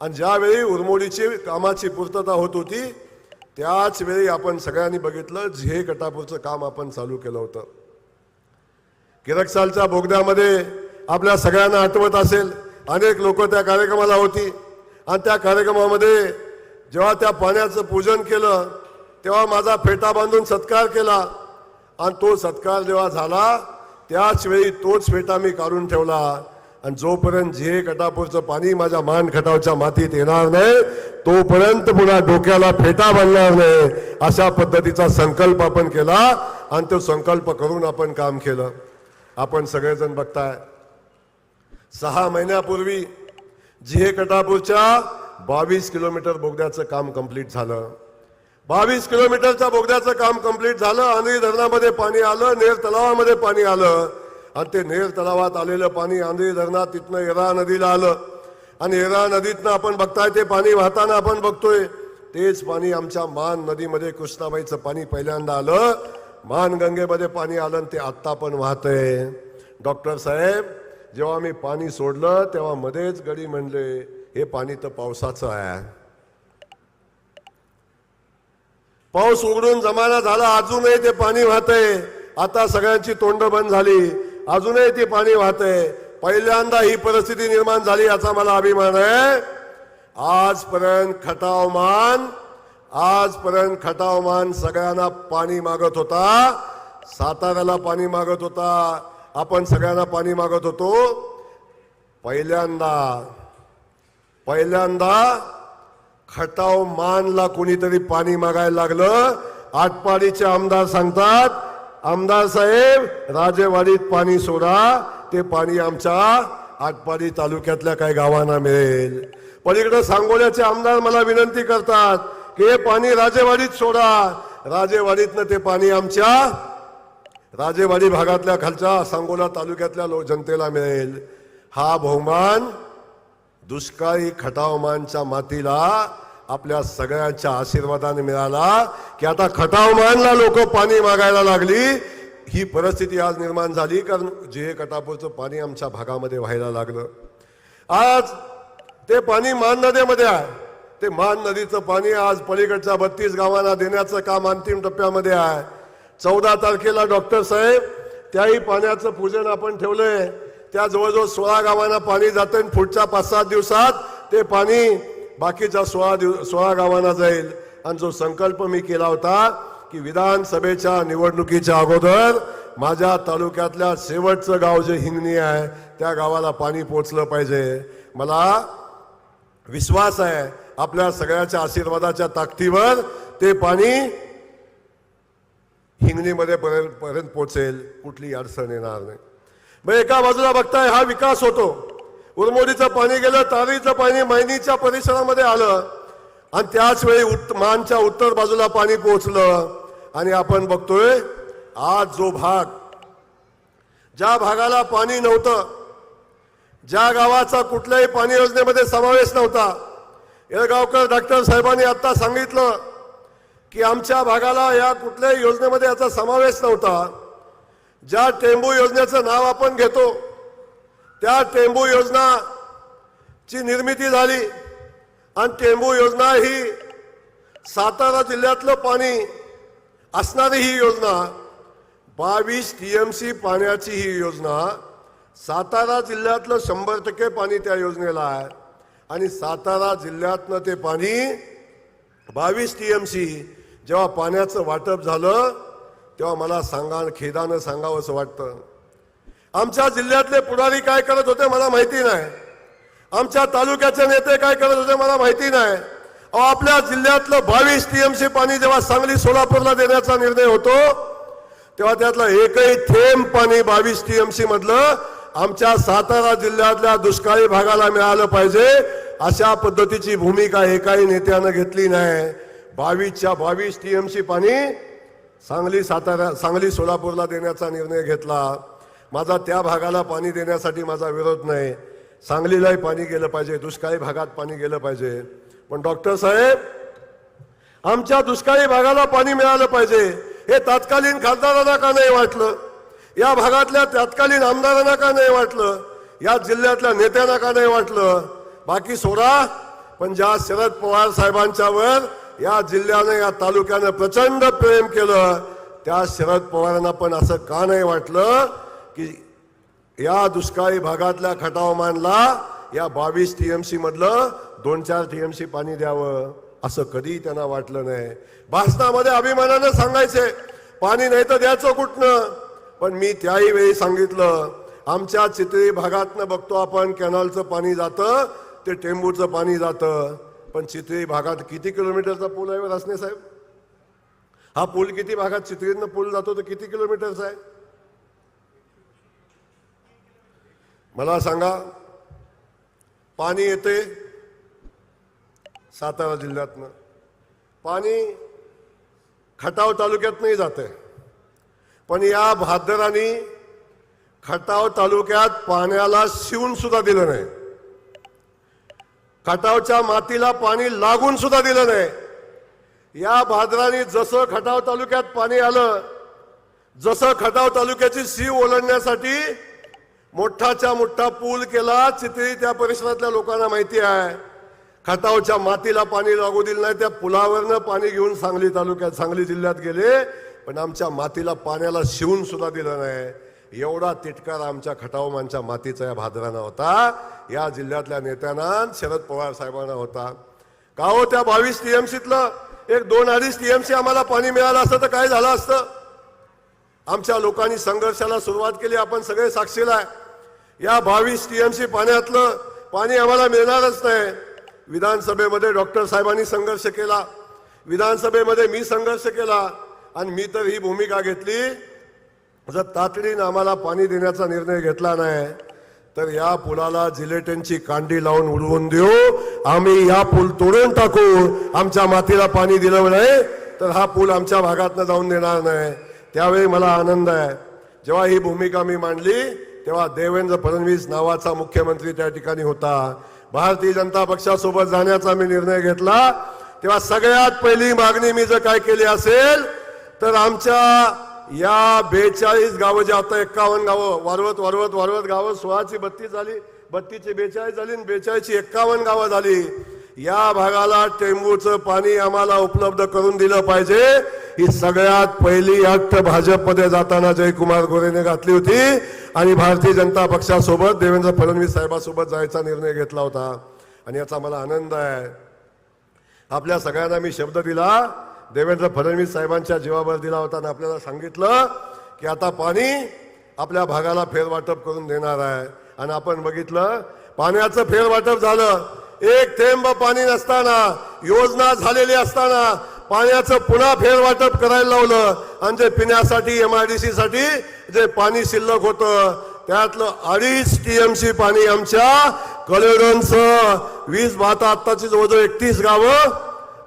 आणि ज्यावेळी उरमोडीची कामाची पूर्तता होत होती त्याच वेळी आपण सगळ्यांनी बघितलं झे कटापूरचं काम आपण चालू केलं होतं. किरकसालच्या बोगद्यामध्ये आपल्या सगळ्यांना आठवत असेल अनेक लोक त्या कार्यक्रमाला होती. आणि त्या कार्यक्रमामध्ये जेव्हा त्या पाण्याचं पूजन केलं तेव्हा माझा फेटा बांधून सत्कार केला. आणि तो सत्कार जेव्हा झाला त्याच वेळी तोच फेटा मी काढून ठेवला. आणि जोपर्यंत झे कटापूरचं पाणी माझ्या मान खटावच्या मातीत येणार नाही तोपर्यंत पुन्हा डोक्याला फेटा बांधणार नाही अशा पद्धतीचा संकल्प आपण केला. आणि तो संकल्प करून आपण काम केलं. आपण सगळेजण बघताय 6 महिन्यापूर्वी झे कटापूरच्या 22 किलोमीटर बोगद्याचं काम कंप्लीट झालं. 22 किलोमीटरच्या बोगद्याचं काम कंप्लीट झालं. आंधळी धरणामध्ये पाणी आलं, नेर तलावामध्ये पाणी आलं. आणि ते नेर तलावात आलेलं पाणी आंधळी धरणात तिथनं येरा नदीला आलं. आणि येरा नदीतनं आपण बघताय ते पाणी वाहताना आपण बघतोय तेच पाणी आमच्या मान नदीमध्ये कृष्णाबाईचं पाणी पहिल्यांदा आलं. मान गंगेमध्ये पाणी आलं आणि ते आत्ता पण वाहतंय. डॉक्टर साहेब जेव्हा मी पाणी सोडलं तेव्हा मध्येच गडी म्हणले हे पाणी तर पावसाचं आहे. पाऊस उघडून जमाना झाला अजूनही ते पाणी वाहतंय. आता सगळ्यांची तोंड बंद झाली अजूनही ते पाणी वाहतंय. पहिल्यांदा ही परिस्थिती निर्माण झाली याचा मला अभिमान आहे. आजपर्यंत खटावमान सगळ्यांना पाणी मागत होता. साताऱ्याला पाणी मागत होता, आपण सगळ्यांना पाणी मागत होतो. पहिल्यांदा खटावमानला कोणीतरी पाणी मागायला लागलं. आटपाडीचे आमदार सांगतात आमदार साहेब राजेवाडीत पाणी सोडा, ते पाणी आमच्या आटपाडी तालुक्यातल्या काही गावांना मिळेल. पलीकडे सांगोल्याचे आमदार मला विनंती करतात की हे पाणी राजेवाडीत सोडा, राजेवाडीतनं ते पाणी आमच्या राजेवाडी भागातल्या खालच्या सांगोला तालुक्यातल्या जनतेला मिळेल. हा बहुमान दुष्काळी खटावमानच्या मातीला आपल्या सगळ्यांच्या आशीर्वादाने मिळाला की आता खटावमानला लोक पाणी मागायला लागली. ही परिस्थिती आज निर्माण झाली कारण जे कटापूरचं पाणी आमच्या भागामध्ये व्हायला लागलं. आज ते पाणी मान नदीमध्ये आहे. ते मान नदीचं पाणी आज पलीकडच्या 32 गावांना देण्याचं काम अंतिम टप्प्यामध्ये आहे. 14 तारखेला डॉक्टर साहेब त्याही पाण्याचं पूजन आपण ठेवलंय. त्या जवळजवळ 16 गावांना पाणी जातं. पुढच्या 5-7 दिवसात ते पाणी बाकीच्या 16 गावांना जाईल. आणि जो संकल्प मी केला होता की विधानसभेच्या निवडणुकीच्या अगोदर माझ्या तालुक्यातल्या शेवटचं गाव जे हिंगणी आहे त्या गावाला पाणी पोचलं पाहिजे. मला विश्वास आहे आपल्या सगळ्याच्या आशीर्वादाच्या ताकदीवर ते पाणी हिंगणीमध्ये पर्यंत पोचेल, कुठली अडचण येणार नाही. मग एका बाजूला बघताय हा विकास होतो, उरमोडीचं पाणी गेलं, तारीचं पाणी मैनीच्या परिसरामध्ये आलं आणि त्याच वेळी मानच्या उत्तर बाजूला पाणी पोहोचलं. आणि आपण बघतोय आज जो भाग, ज्या भागाला पाणी नव्हतं, ज्या गावाचा कुठल्याही पाणी योजनेमध्ये समावेश नव्हता, येळगावकर डॉक्टर साहेबांनी आता सांगितलं की आमच्या भागाला या कुठल्याही योजनेमध्ये याचा समावेश नव्हता. ज्या टेंबू योजनेचं नाव आपण घेतो त्या टेंबू योजनाची निर्मिती झाली आणि टेंबू योजना ही सातारा जिल्ह्यातलं पाणी असणारी ही योजना, 22 TMC पाण्याची ही योजना, सातारा जिल्ह्यातलं 100% पाणी त्या योजनेला आहे. आणि सातारा जिल्ह्यातनं ते पाणी 22 TMC जेव्हा पाण्याचं वाटप झालं तेव्हा मला खेदानं सांगावं असं वाटतं, आमच्या जिल्ह्यातले पुढारी काय करत होते मला माहिती नाही, आमच्या तालुक्याचे नेते काय करत होते मला माहिती नाही. आपल्या जिल्ह्यातलं 22 TMC पाणी जेव्हा सांगली सोलापूरला देण्याचा निर्णय होतो तेव्हा त्यातलं एकही थेंब पाणी 22 TMC मधलं आमच्या सातारा जिल्ह्यातल्या दुष्काळी भागाला मिळालं पाहिजे, अशा पद्धतीची भूमिका एकाही नेत्यानं घेतली नाही. 22 TMC पाणी सांगली सोलापूरला देण्याचा निर्णय घेतला. माझा त्या भागाला पाणी देण्यासाठी माझा विरोध नाही, सांगलीलाही पाणी गेलं पाहिजे, दुष्काळी भागात पाणी गेलं पाहिजे. पण डॉक्टर साहेब, आमच्या दुष्काळी भागाला पाणी मिळालं पाहिजे हे तत्कालीन खासदारांना का नाही वाटलं, या भागातल्या तत्कालीन आमदारांना का नाही वाटलं, या जिल्ह्यातल्या नेत्यांना का नाही वाटलं, बाकी सोडा. पण ज्या शरद पवार साहेबांच्यावर या जिल्ह्याने या तालुक्याने प्रचंड प्रेम केलं त्या शरद पवारांना पण असं का नाही वाटलं की या दुष्काळी भागातल्या खटावमानला या 22 TMC मधलं 2-4 TMC पाणी द्यावं, असं कधी त्यांना वाटलं नाही. भाषणामध्ये अभिमानानं सांगायचे पाणी नाही तर द्यायचं कुठनं. पण मी त्याही वेळी सांगितलं, आमच्या चितळी भागातनं बघतो आपण कॅनलचं पाणी जातं, ते टेंबूचं पाणी जातं. पण चितळी भागात किती किलोमीटरचा पूल आहे रासने साहेब? हा पूल किती भागात चितळीतनं पूल जातो तर किती किलोमीटरचा आहे मला सांगा. पाणी येते सातारा जिल्ह्यातनं, पाणी खटाव तालुक्यातनंही जाते, पण या भादरांनी खटाव तालुक्यात पाण्याला शिवून सुद्धा दिलं नाही, खटावच्या मातीला पाणी लागून सुद्धा दिलं नाही. या भादरांनी जसं खटाव तालुक्यात पाणी आलं, जसं खटाव तालुक्याची सीव ओलांडण्यासाठी मोठाच्या मोठा पूल केला, चितळी त्या परिसरातल्या लोकांना माहिती आहे, खटावच्या मातीला पाणी लागू दिलं नाही. त्या पुलावरनं पाणी घेऊन सांगली जिल्ह्यात गेले, पण आमच्या मातीला पाण्याला शिवून सुद्धा दिलं नाही. एवढा तिटकार आमच्या खटावमानच्या मातीचा या भादरांना होता, या जिल्ह्यातल्या नेत्यांना शरद पवार साहेबांना होता. का हो, त्या 22 TMCतलं 1-2-2.5 TMC आम्हाला पाणी मिळालं असतं तर काय झालं असतं. आमच्या लोकांनी संघर्षाला सुरुवात केली, आपण सगळे साक्षीला आहे. या 22 TMC पाण्यातलं पाणी आम्हाला मिळणारच नाही. विधानसभेमध्ये डॉक्टर साहेबांनी संघर्ष केला, विधानसभेमध्ये मी संघर्ष केला आणि मी तर ही भूमिका घेतली, जर तातडीनं आम्हाला पाणी देण्याचा निर्णय घेतला नाही तर या पुलाला जिलेटिनची कांडी लावून उडवून देऊ, आम्ही या पूल तोडून टाकू. आमच्या मातीला पाणी दिलं नाही तर हा पूल आमच्या भागातनं जाऊन देणार नाही. त्यावेळी मला आनंद आहे, जेव्हा ही भूमिका मी मांडली तेव्हा देवेंद्र फडणवीस नावाचा मुख्यमंत्री त्या ठिकाणी होता. भारतीय जनता पक्षासोबत जाण्याचा मी निर्णय घेतला तेव्हा सगळ्यात पहिली मागणी मी जर काय केली असेल तर आमच्या या 42 गावं जे आता 51 गावं वाढवत गावं 16ची 32 झाली, 32ची 42 झाली आणि 42ची 51 गावं झाली. या भागाला टेंबूचं पाणी आम्हाला उपलब्ध करून दिलं पाहिजे, ही सगळ्यात पहिली अट भाजपमध्ये जाताना जयकुमार गोरेने घातली होती आणि भारतीय जनता पक्षासोबत देवेंद्र फडणवीस साहेबांसोबत जायचा निर्णय घेतला होता. आणि याचा मला आनंद आहे. आपल्या सगळ्यांना मी शब्द दिला, देवेंद्र फडणवीस साहेबांच्या जीवावर दिला होता आणि आपल्याला सांगितलं की आता पाणी आपल्या भागाला फेरवाटप करून देणार आहे. आणि आपण बघितलं पाण्याचं फेरवाटप झालं. एक थेंब पाणी नसताना, योजना झालेली असताना पाण्याचं पुन्हा फेरवाटप करायला लावलं आणि जे पिण्यासाठी MIDC साठी जे पाणी शिल्लक होतं त्यातलं 2.5 TMC पाणी आमच्या कलेडोनचं 20 भाता आत्ताची जवळजवळ 31 गावं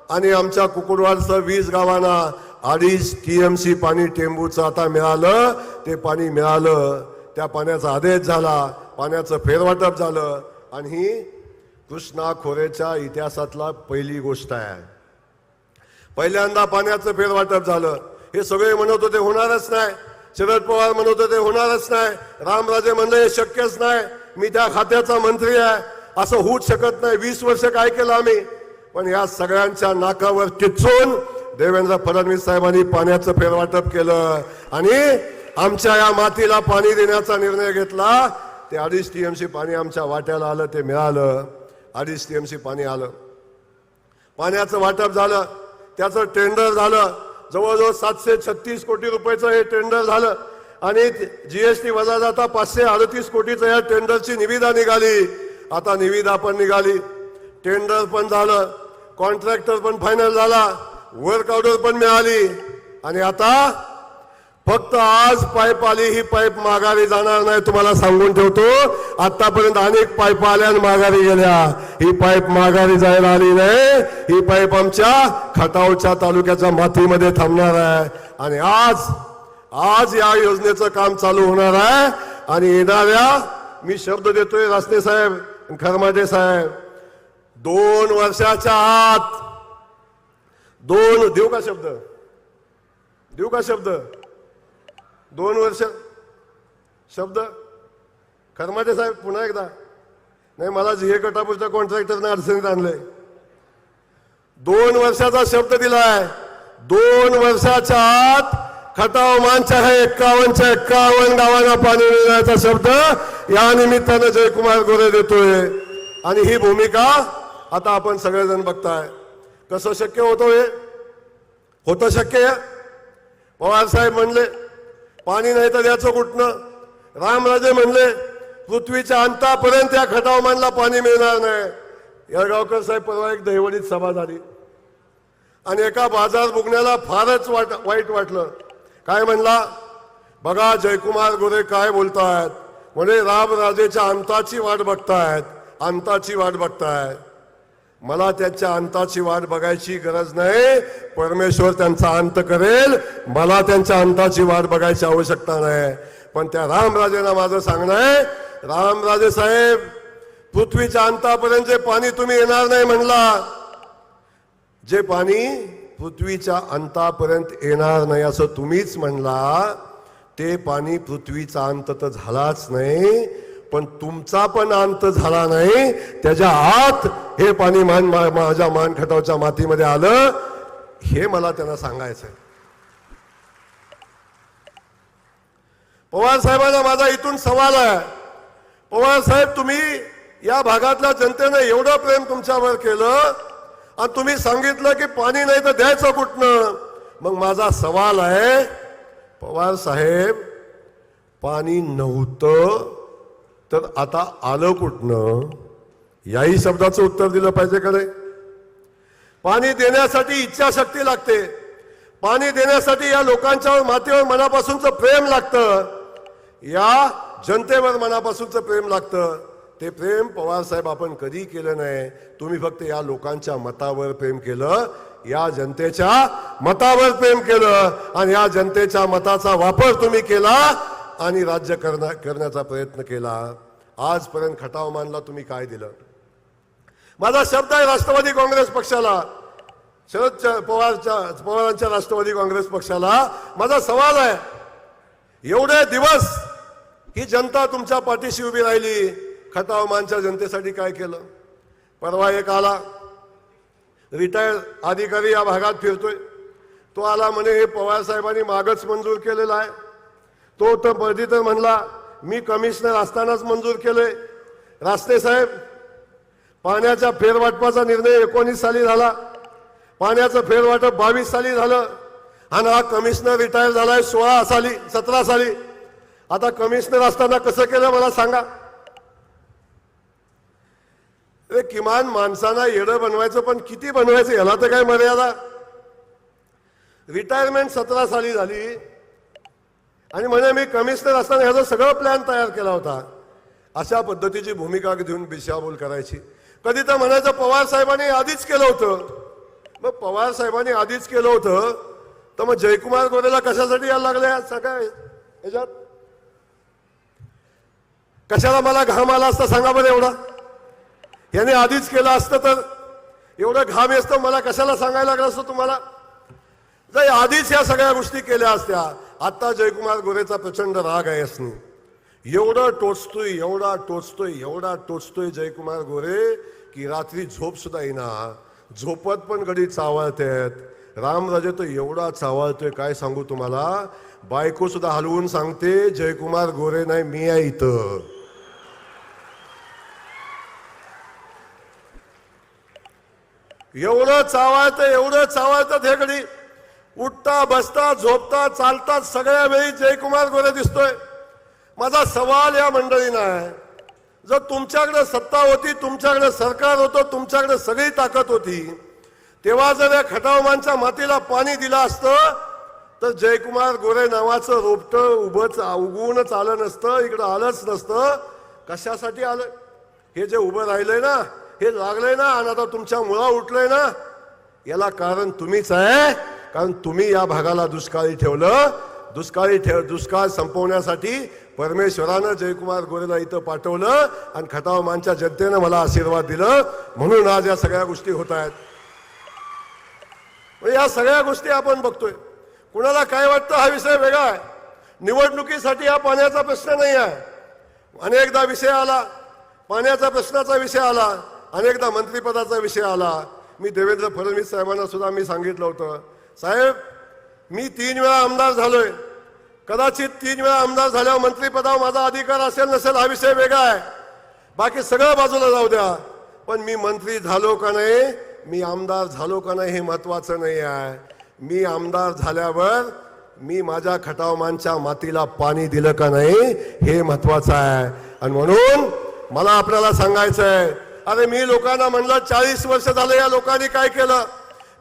आणि आमच्या कुकुडवाडचं 20 गावांना 2.5 TMC पाणी टेंबूचं आता मिळालं. ते पाणी मिळालं, त्या पाण्याचा आदेश झाला, पाण्याचं फेरवाटप झालं आणि ही कृष्णा खोऱ्याच्या इतिहासातला पहिली गोष्ट आहे. पहिल्यांदा पाण्याचं फेरवाटप झालं. हे सगळे म्हणत होते होणारच नाही, शरद पवार म्हणत होते होणारच नाही, रामराजे म्हणले हे शक्यच नाही, मी त्या खात्याचा मंत्री आहे, असं होऊच शकत नाही. 20 वर्ष काय केलं आम्ही. पण या सगळ्यांच्या नाकावर टिचून देवेंद्र फडणवीस साहेबांनी पाण्याचं फेरवाटप केलं आणि आमच्या या मातीला पाणी देण्याचा निर्णय घेतला. ते 2.5 TMC पाणी आमच्या वाट्याला आलं, ते मिळालं. 2.5 TMC पाणी आलं, पाण्याचं वाटप झालं, त्याचं टेंडर झालं. जवळजवळ 736 कोटी रुपयाचं हे टेंडर झालं आणि GST वजा जाता 538 कोटीचं या टेंडरची निविदा निघाली. आता निविदा पण निघाली, टेंडर पण झालं, कॉन्ट्रॅक्टर पण फायनल झाला, वर्क ऑर्डर पण मिळाली आणि आता फक्त आज पाईप आली. ही पाईप माघारी जाणार नाही, तुम्हाला सांगून ठेवतो. आतापर्यंत अनेक पाईप आल्या आणि माघारी गेल्या. ही पाईप माघारी जायला आली नाही. ही पाईप आमच्या खटावच्या तालुक्याच्या मातीमध्ये थांबणार आहे आणि आज या योजनेचं काम चालू होणार आहे. आणि येणाऱ्या, मी शब्द देतोय रासने साहेब, खरमाटे साहेब, 2 वर्षाच्या आत देऊ का शब्द, देऊ का शब्द, 2 वर्ष शब्द. खरमाटे साहेब पुन्हा एकदा, नाही मला GA कटापूरच्या कॉन्ट्रॅक्टरने अडचणीत आणलंय. 2 वर्षाचा शब्द दिलाय. 2 वर्षाच्या आत खटाव मानच्या 51 गावांना पाणी मिळण्याचा शब्द या निमित्तानं जयकुमार गोरे देतोय. आणि ही भूमिका आता आपण सगळेजण बघताय. कसं शक्य होतं, हे होतं शक्य. पवार साहेब म्हणले पाणी नाही तर द्यायचं कुठनं. रामराजे म्हणले पृथ्वीच्या अंतापर्यंत या खटावमानला पाणी मिळणार नाही. येळगावकर साहेब परवा एक दहिवडीत सभा झाली आणि एका बाजार बुगण्याला फारच वाईट वाटलं. काय म्हणला, बघा जयकुमार गोरे काय बोलतायत, म्हणजे रामराजेच्या अंताची वाट बघतायत, अंताची वाट बघतायत. मला त्यांच्या अंताची वाट बघायची गरज नाही, परमेश्वर त्यांचा अंत करेल. मला त्यांच्या अंताची वाट बघायची आवश्यकता नाही. पण त्या रामराजेंना माझं सांगणं आहे, रामराजे साहेब, पृथ्वीच्या अंतापर्यंत जे पाणी तुम्ही येणार नाही म्हणला, जे पाणी पृथ्वीच्या अंतापर्यंत येणार नाही असं तुम्हीच म्हणला, ते पाणी पृथ्वीचा अंत तर झालाच नाही, पण तुमचा पण अंत झाला नाही. त्याच्या आत हे पाणी माझ्या मान खटावच्या मातीमध्ये आलं, हे मला त्यांना सांगायचंय. पवार साहेबांना माझा इथून सवाल आहे. पवार साहेब, तुम्ही या भागातल्या जनतेने एवढं प्रेम तुमच्यावर केलं आणि तुम्ही सांगितलं की पाणी नाही तर द्यायचं कुठनं. मग माझा सवाल आहे, पवार साहेब, पाणी नव्हतं तर आता आलं कुठनं, याही शब्दाचं उत्तर दिलं पाहिजे का नाही. पाणी देण्यासाठी इच्छाशक्ती लागते, पाणी देण्यासाठी या लोकांच्या मातीवर मनापासूनचं प्रेम लागतं, या जनतेवर मनापासूनचं प्रेम लागतं. ते प्रेम पवार साहेब आपण कधी केलं नाही. तुम्ही फक्त या लोकांच्या मतावर प्रेम केलं, या जनतेच्या मतावर प्रेम केलं आणि या जनतेच्या मताचा वापर तुम्ही केला आणि राज्य करण्याचा प्रयत्न केला. आजपर्यंत खटावमानला तुम्ही काय दिलं. माझा शब्द आहे राष्ट्रवादी काँग्रेस पक्षाला, शरद पवारांच्या राष्ट्रवादी काँग्रेस पक्षाला माझा सवाल आहे, एवढे दिवस ही जनता तुमच्या पाठीशी उभी राहिली, खटावमानच्या जनतेसाठी काय केलं. परवा एक आला रिटायर्ड अधिकारी या भागात फिरतोय, तो आला म्हणे हे पवार साहेबांनी मागच मंजूर केलेलं आहे. तो तर पदवी तर म्हणला मी कमिशनर असतानाच मंजूर केले. रासने साहेब, पाण्याच्या फेरवाटपाचा निर्णय 19 साली झाला, पाण्याचं फेरवाटप 22 साली झालं आणि हा कमिशनर रिटायर झालाय 17 साली. आता कमिशनर असताना कसं केलं मला सांगा. अरे किमान माणसांना येडं बनवायचं, पण किती बनवायचं याला तर काय मर्यादा. रिटायरमेंट 17 साली झाली आणि म्हणे मी कमिशनर असताना ह्याचा सगळं प्लॅन तयार केला होता. अशा पद्धतीची भूमिका घेऊन दिशाभूल करायची. कधी तर म्हणायचं पवार साहेबांनी आधीच केलं होतं. मग पवार साहेबांनी आधीच केलं होतं तर मग जयकुमार गोरेला कशासाठी यायला लागले सगळ्या ह्याच्यात? कशाला मला घाम आला असता सांगा बरं एवढा? याने आधीच केलं असतं तर एवढं घाम असतं मला कशाला सांगायला लागलं असतं तुम्हाला? जर आधीच या सगळ्या गोष्टी केल्या असत्या. आता जयकुमार गोरेचा प्रचंड राग आहे असणे. एवढा टोचतोय जयकुमार गोरे की रात्री झोप सुद्धा येईना. झोपत पण गडी चावळतात. रामराजे तर एवढा चावळतोय काय सांगू तुम्हाला. बायको सुद्धा हलवून सांगते जयकुमार गोरे नाही मी आहे इथं. एवढं चावळतात हे घडी. उठता बसता झोपता चालता सगळ्या वेळी जयकुमार गोरे दिसतोय. माझा सवाल या मंडळींना आहे, जर तुमच्याकडे सत्ता होती, तुमच्याकडे सरकार होतं, तुमच्याकडे सगळी ताकद होती, तेव्हा जर या खटावमांच्या मातीला पाणी दिलं असतं तर जयकुमार गोरे नावाचं रोपटं उगवूनच आलं नसतं, इकडं आलंच नसतं. कशासाठी आलं? हे जे उभं राहिलंय ना, हे लागलंय ना आणि आता तुमच्या मुळा उठलंय ना, याला कारण तुम्हीच आहे. कारण तुम्ही या भागाला दुष्काळी ठेवलं. दुष्काळ संपवण्यासाठी परमेश्वरानं जयकुमार गोरेला इथं पाठवलं आणि खटावमांच्या जनतेनं मला आशीर्वाद दिलं. म्हणून आज या सगळ्या गोष्टी होत आहेत. या सगळ्या गोष्टी आपण बघतोय. कुणाला काय वाटतं हा विषय वेगळा आहे. निवडणुकीसाठी हा पाण्याचा प्रश्न नाही आहे. अनेकदा विषय आला, पाण्याचा प्रश्नाचा विषय आला, अनेकदा मंत्रिपदाचा विषय आला. मी देवेंद्र फडणवीस साहेबांना सुद्धा मी सांगितलं होतं, साहेब मी 3 वेळा आमदार झालोय. कदाचित 3 वेळा आमदार झाल्यावर मंत्रिपदावर माझा अधिकार असेल नसेल हा विषय वेगळा आहे. बाकी सगळं बाजूला जाऊ द्या. पण मी मंत्री झालो का नाही, मी आमदार झालो का नाही हे महत्वाचं नाही आहे. मी आमदार झाल्यावर मी माझ्या खटावमांच्या मातीला पाणी दिलं का नाही हे महत्वाचं आहे. आणि म्हणून मला आपल्याला सांगायचंय, अरे मी लोकांना म्हणलं 40 वर्ष झालं या लोकांनी काय केलं.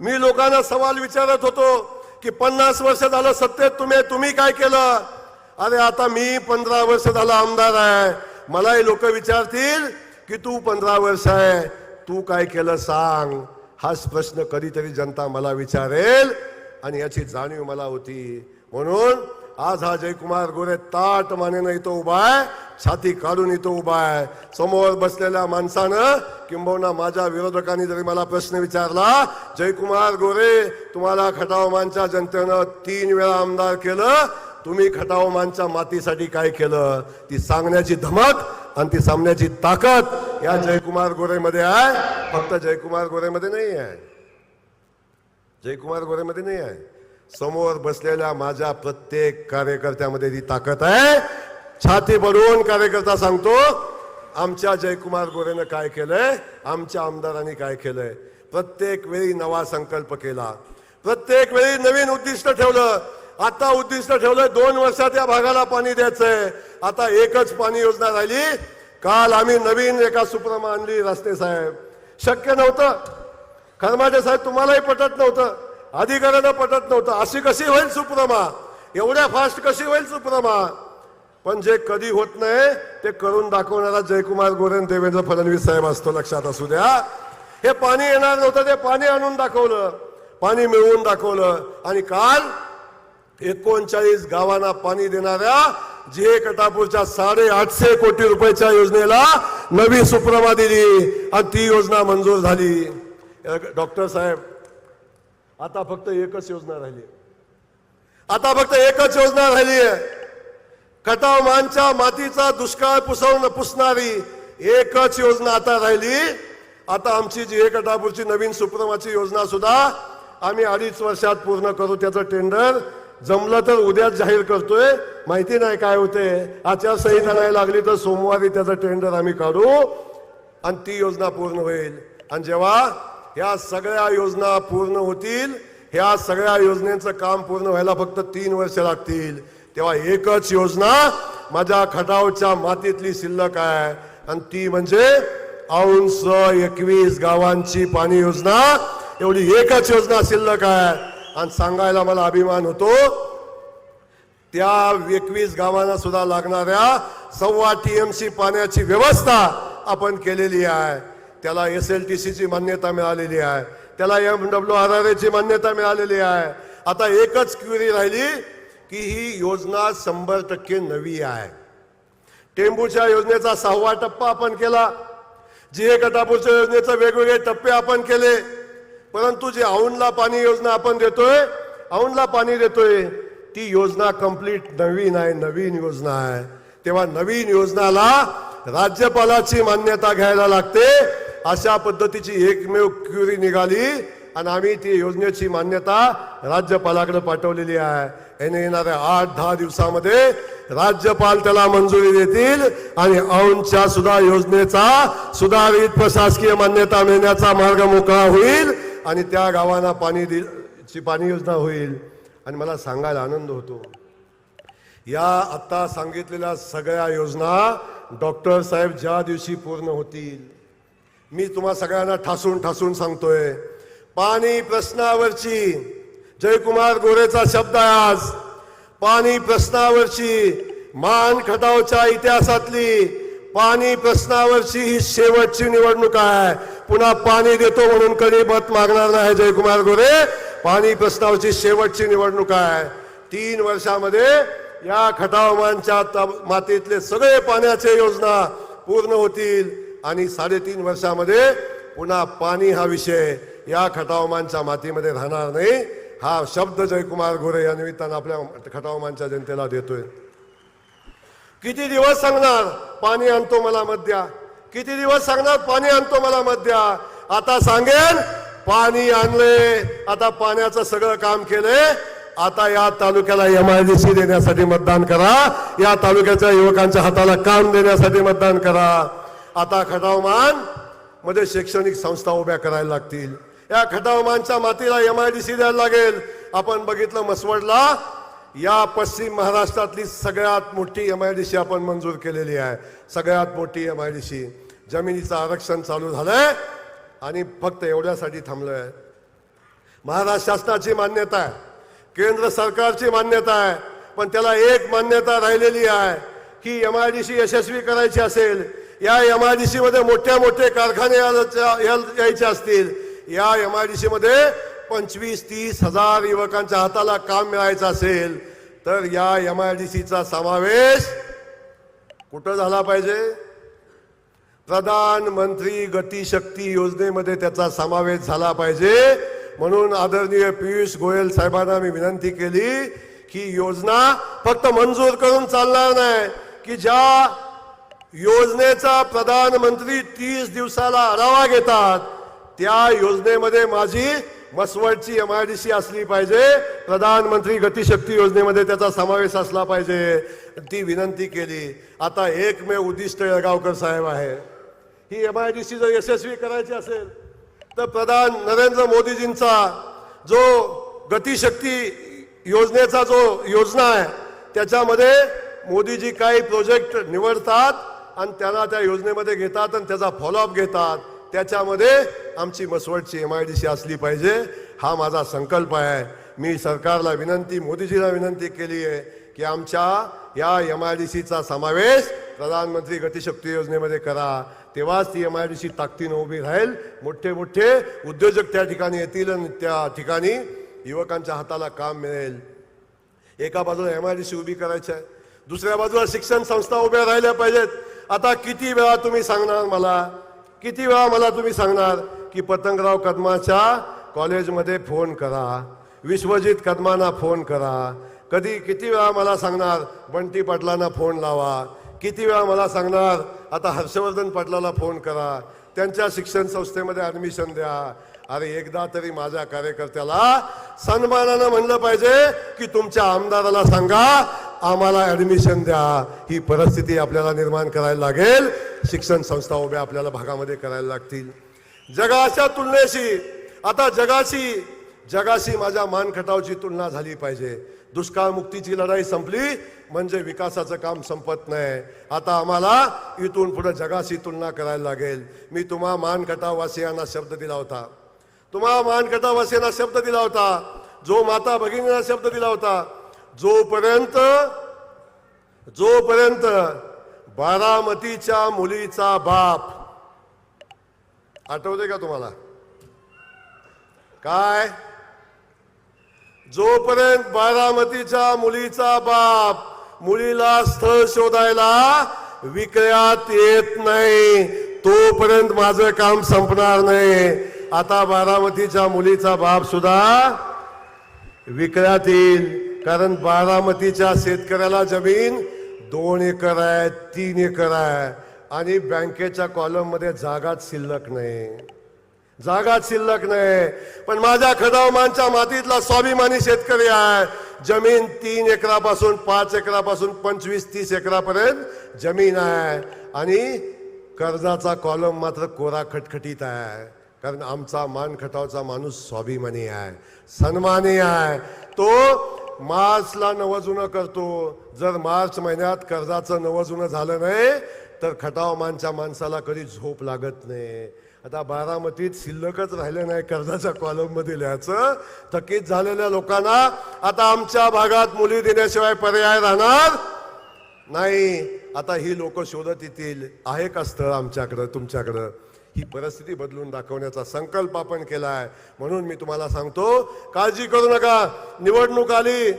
मी लोकांना सवाल विचारत होतो की 50 वर्ष झालं सत्तेत तुम्ही काय केलं. अरे आता मी 15 वर्ष झालं आमदार आहे. मलाही लोक विचारतील की तू 15 वर्ष आहे, तू काय केलं सांग. हाच प्रश्न कधीतरी जनता मला विचारेल आणि याची जाणीव मला होती. म्हणून आज हा जयकुमार गोरे ताट मानेनं इथं उभा आहे, छाती काढून इथं उभा आहे. समोर बसलेल्या माणसानं किंबहुना माझ्या विरोधकांनी जरी मला प्रश्न विचारला, जयकुमार गोरे तुम्हाला खटावमांच्या जनतेनं 3 वेळा आमदार केलं, तुम्ही खटावमांच्या मातीसाठी काय केलं, ती सांगण्याची धमक आणि ती सामन्याची ताकद या जयकुमार गोरेमध्ये आहे. फक्त जयकुमार गोरेमध्ये नाही आहे. जयकुमार गोरेमध्ये नाही आहे, समोर बसलेल्या माझ्या प्रत्येक कार्यकर्त्यामध्ये ती ताकद आहे. छाती भरून कार्यकर्ता सांगतो आमच्या जयकुमार गोरेनं काय केलंय, आमच्या आमदारांनी काय केलंय. प्रत्येक वेळी नवा संकल्प केला, प्रत्येक वेळी नवीन उद्दिष्ट ठेवलं. आता उद्दिष्ट ठेवलंय 2 वर्षात या भागाला पाणी द्यायचंय. आता एकच पाणी योजना राहिली. काल आम्ही नवीन एका सुप्रमा आणली. रस्ते साहेब शक्य नव्हतं, खरमाटे साहेब तुम्हालाही पटत नव्हतं, अधिकाऱ्यांना पटत नव्हतं. अशी कशी होईल सुप्रमा, एवढ्या फास्ट कशी होईल सुप्रमा. पण जे कधी होत नाही ते करून दाखवणारा जयकुमार गोरे आणि देवेंद्र फडणवीस साहेब असतो, लक्षात असू द्या. हे पाणी येणार नव्हतं, ते पाणी आणून दाखवलं, पाणी मिळवून दाखवलं. आणि काल 39 गावांना पाणी देणाऱ्या जे कटापूरच्या 850 कोटी रुपयाच्या योजनेला नवी सुप्रमा दिली आणि ती योजना मंजूर झाली. डॉक्टर साहेब आता फक्त एकच योजना राहिली, आता फक्त एकच योजना राहिली आहे. खटावमांच्या मातीचा दुष्काळ पुसणारी एकच योजना आता राहिली. आता आमची जी कटापूरची नवीन सुप्रमाची योजना सुद्धा आम्ही 2.5 वर्षात पूर्ण करू. त्याचं टेंडर जमलं तर उद्याच जाहीर करतोय. माहिती नाही काय होते, आचारसंहिता नाही लागली तर सोमवारी त्याचं टेंडर आम्ही काढू आणि ती योजना पूर्ण होईल. आणि जेव्हा ह्या सगळ्या योजना पूर्ण होतील, ह्या सगळ्या योजनेचं काम पूर्ण व्हायला फक्त 3 वर्ष लागतील, तेव्हा एकच योजना माझ्या खटावच्या मातीतली शिल्लक आहे आणि ती म्हणजे औंस 21 गावांची पाणी योजना. एवढी एकच योजना शिल्लक आहे. आणि सांगायला मला अभिमान होतो त्या 21 गावांना सुद्धा लागणाऱ्या 1.25 TMC पाण्याची व्यवस्था आपण केलेली आहे. त्याला SLTC ची मान्यता मिळालेली आहे, त्याला MWRRA ची मान्यता मिळालेली आहे. आता एकच क्वेरी राहिली की ही योजना 100% नवी आहे. टेंभूच्या योजनेचा 6वा टप्पा आपण केला, GA कटापूरच्या योजनेचे वेगवेगळे टप्पे आपण केले, परंतु जी औंधला पाणी योजना आपण देतोय, औंधला पाणी देतोय, ती योजना कंप्लीट नवीन आहे, नवीन योजना आहे. तेव्हा नवीन योजनाला राज्यपालाची मान्यता घ्यायला लागते. अशा पद्धतीची एकमेव क्वेरी निघाली आणि आम्ही ती योजनेची मान्यता राज्यपालाकडे पाठवलेली आहे. येणाऱ्या 8-10 दिवसामध्ये राज्यपाल त्याला मंजुरी देतील आणि औंधच्या सुद्धा योजनेचा सुधारित प्रशासकीय मान्यता मिळण्याचा मार्ग मोकळा होईल आणि त्या गावांना पाणी योजना होईल. आणि मला सांगायला आनंद होतो, या आता सांगितलेल्या सगळ्या योजना डॉक्टर साहेब ज्या दिवशी पूर्ण होतील, मी तुम्हा सगळ्यांना ठासून सांगतोय, पाणी प्रश्नावरची जयकुमार गोरेचा शब्द आहे आज, पाणी प्रश्नावरची मान खटावच्या इतिहासातली पाणी प्रश्नावरची ही शेवटची निवडणूक आहे. पुन्हा पाणी देतो म्हणून कधी मत मागणार नाही जयकुमार गोरे. पाणी प्रश्नावरची शेवटची निवडणूक आहे. 3 वर्षामध्ये या खटावमानच्या मातीतले सगळे पाण्याचे योजना पूर्ण होतील आणि 3.5 वर्षामध्ये पुन्हा पाणी हा विषय या खटावमानच्या मातीमध्ये राहणार नाही. हा शब्द जयकुमार गोरे या निमित्तानं आपल्या खटावमानच्या जनतेला देतोय. किती दिवस सांगणार पाणी आणतो मला मत द्या, किती दिवस सांगणार पाणी आणतो मला मत द्या. आता सांगेन पाणी आणले, आता पाण्याचं सगळं काम केलंय, आता या तालुक्याला MIDC देण्यासाठी मतदान करा, या तालुक्याच्या युवकांच्या हाताला काम देण्यासाठी मतदान करा. आता खटावमान मध्ये शैक्षणिक संस्था उभ्या करायला लागतील. या खटावमानच्या मातीला MIDC द्यायला लागेल. आपण बघितलं मसवडला या पश्चिम महाराष्ट्रातली सगळ्यात मोठी MIDC आपण मंजूर केलेली आहे. सगळ्यात मोठी MIDC. जमिनीचं आरक्षण चालू झालंय आणि फक्त एवढ्यासाठी थांबलंय. महाराष्ट्र शासनाची मान्यता आहे, केंद्र सरकारची मान्यता आहे, पण त्याला एक मान्यता राहिलेली आहे की MIDC यशस्वी करायची असेल, या MIDC मध्ये मोठे कारखाने यायचे असतील, या MIDC मध्ये 25-30 हजार युवकांच्या हाताला काम मिळायचं असेल, तर या MIDCचा समावेश कुठं झाला पाहिजे? प्रधानमंत्री गतिशक्ती योजनेमध्ये त्याचा समावेश झाला पाहिजे. म्हणून आदरणीय पियुष गोयल साहेबांना मी विनंती केली की योजना फक्त मंजूर करून चालणार नाही, की ज्या योजनेचा प्रधानमंत्री 30 दिवसाला आढावा घेतात, त्या योजनेमध्ये माझी मसवडची MIDC असली पाहिजे, प्रधानमंत्री गतिशक्ती योजनेमध्ये त्याचा समावेश असला पाहिजे, ती विनंती केली. आता एकमेव उद्दिष्ट येळगावकर साहेब आहे, ही MIDC जर यशस्वी करायची असेल तर प्रधान नरेंद्र मोदीजींचा जो गतिशक्ती योजनेचा जो योजना आहे त्याच्यामध्ये मोदीजी काही प्रोजेक्ट निवडतात आणि त्यांना त्या योजनेमध्ये घेतात आणि त्याचा फॉलोअप घेतात. त्याच्यामध्ये आमची मसवडची MIDC असली पाहिजे, हा माझा संकल्प आहे. मी सरकारला विनंती, मोदीजीला विनंती केली आहे की आमच्या या MIDCचा समावेश प्रधानमंत्री गतिशक्ती योजनेमध्ये करा. तेव्हाच ती MIDC ताकदीने उभी राहील. मोठे उद्योजक त्या ठिकाणी येतील आणि त्या ठिकाणी युवकांच्या हाताला काम मिळेल. एका बाजूला MIDC उभी करायची आहे, दुसऱ्या बाजूला शिक्षण संस्था उभ्या राहिल्या पाहिजेत. आता किती वेळा तुम्ही सांगणार मला, किती वेळा मला तुम्ही सांगणार की पतंगराव कदमाच्या कॉलेजमध्ये फोन करा, विश्वजित कदमांना फोन करा. किती वेळा मला सांगणार बंटी पाटलांना फोन लावा, किती वेळा मला सांगणार आता हर्षवर्धन पाटलाला फोन करा, त्यांच्या शिक्षण संस्थेमध्ये ऍडमिशन द्या. अरे एकदा तरी माझ्या कार्यकर्त्याला सन्मानानं म्हणलं पाहिजे की तुमच्या आमदाराला सांगा आम्हाला ऍडमिशन द्या. ही परिस्थिती आपल्याला निर्माण करायला लागेल. शिक्षण संस्था उभ्या आपल्याला भागामध्ये करायला लागतील. जगाच्या तुलनेशी आता जगाशी माझ्या मानखटावची तुलना झाली पाहिजे. दुष्काळ मुक्तीची लढाई संपली म्हणजे विकासाचं काम संपत नाही. आता आम्हाला इथून पुढे जगाशी तुलना करायला लागेल. मी तुम्हा मानखटाववासियांना शब्द दिला होता, जो माता भगिनींना शब्द दिला होता, जोपर्यंत बारामतीच्या मुलीचा बाप, आठवते का तुम्हाला काय? जोपर्यंत बारामतीच्या मुलीचा बाप मुलीला स्थळ शोधायला विकयात येत नाही तोपर्यंत माझं काम संपणार नाही. आता बारामतीच्या मुलीचा बाप सुद्धा विकयात येईल, कारण बारामतीच्या शेतकऱ्याला जमीन 2 एकर आहे, 3 एकर आहे आणि बँकेच्या कॉलम मध्ये जागाच शिल्लक नाही. पण माझ्या खडावमानच्या मातीतला स्वाभिमानी शेतकरी आहे. जमीन 3 एकरापासून 5 एकरापासून 25-30 एकरापर्यंत जमीन आहे आणि कर्जाचा कॉलम मात्र कोरा खटखटीत आहे. कारण आमचा मान खटावचा माणूस स्वाभिमानी आहे, सन्मानी आहे. तो मार्चला नवजुनं करतो. जर मार्च महिन्यात कर्जाचं नवजुनं झालं नाही तर खटावमानच्या माणसाला कधी झोप लागत नाही. आता बारामतीत शिल्लकच राहिलं नाही कर्जाच्या कॉलम मध्ये लिहायचं. थकीत झालेल्या लोकांना आता आमच्या भागात मुली देण्याशिवाय पर्याय राहणार नाही. आता ही लोक शोधत येतील, आहे का स्थळ आमच्याकडं तुमच्याकडं. ही परिस्थिती बदलून दाखवण्याचा संकल्प आपण केला आहे. म्हणून मी तुम्हाला सांगतो, काळजी करू नका. निवडणूक आली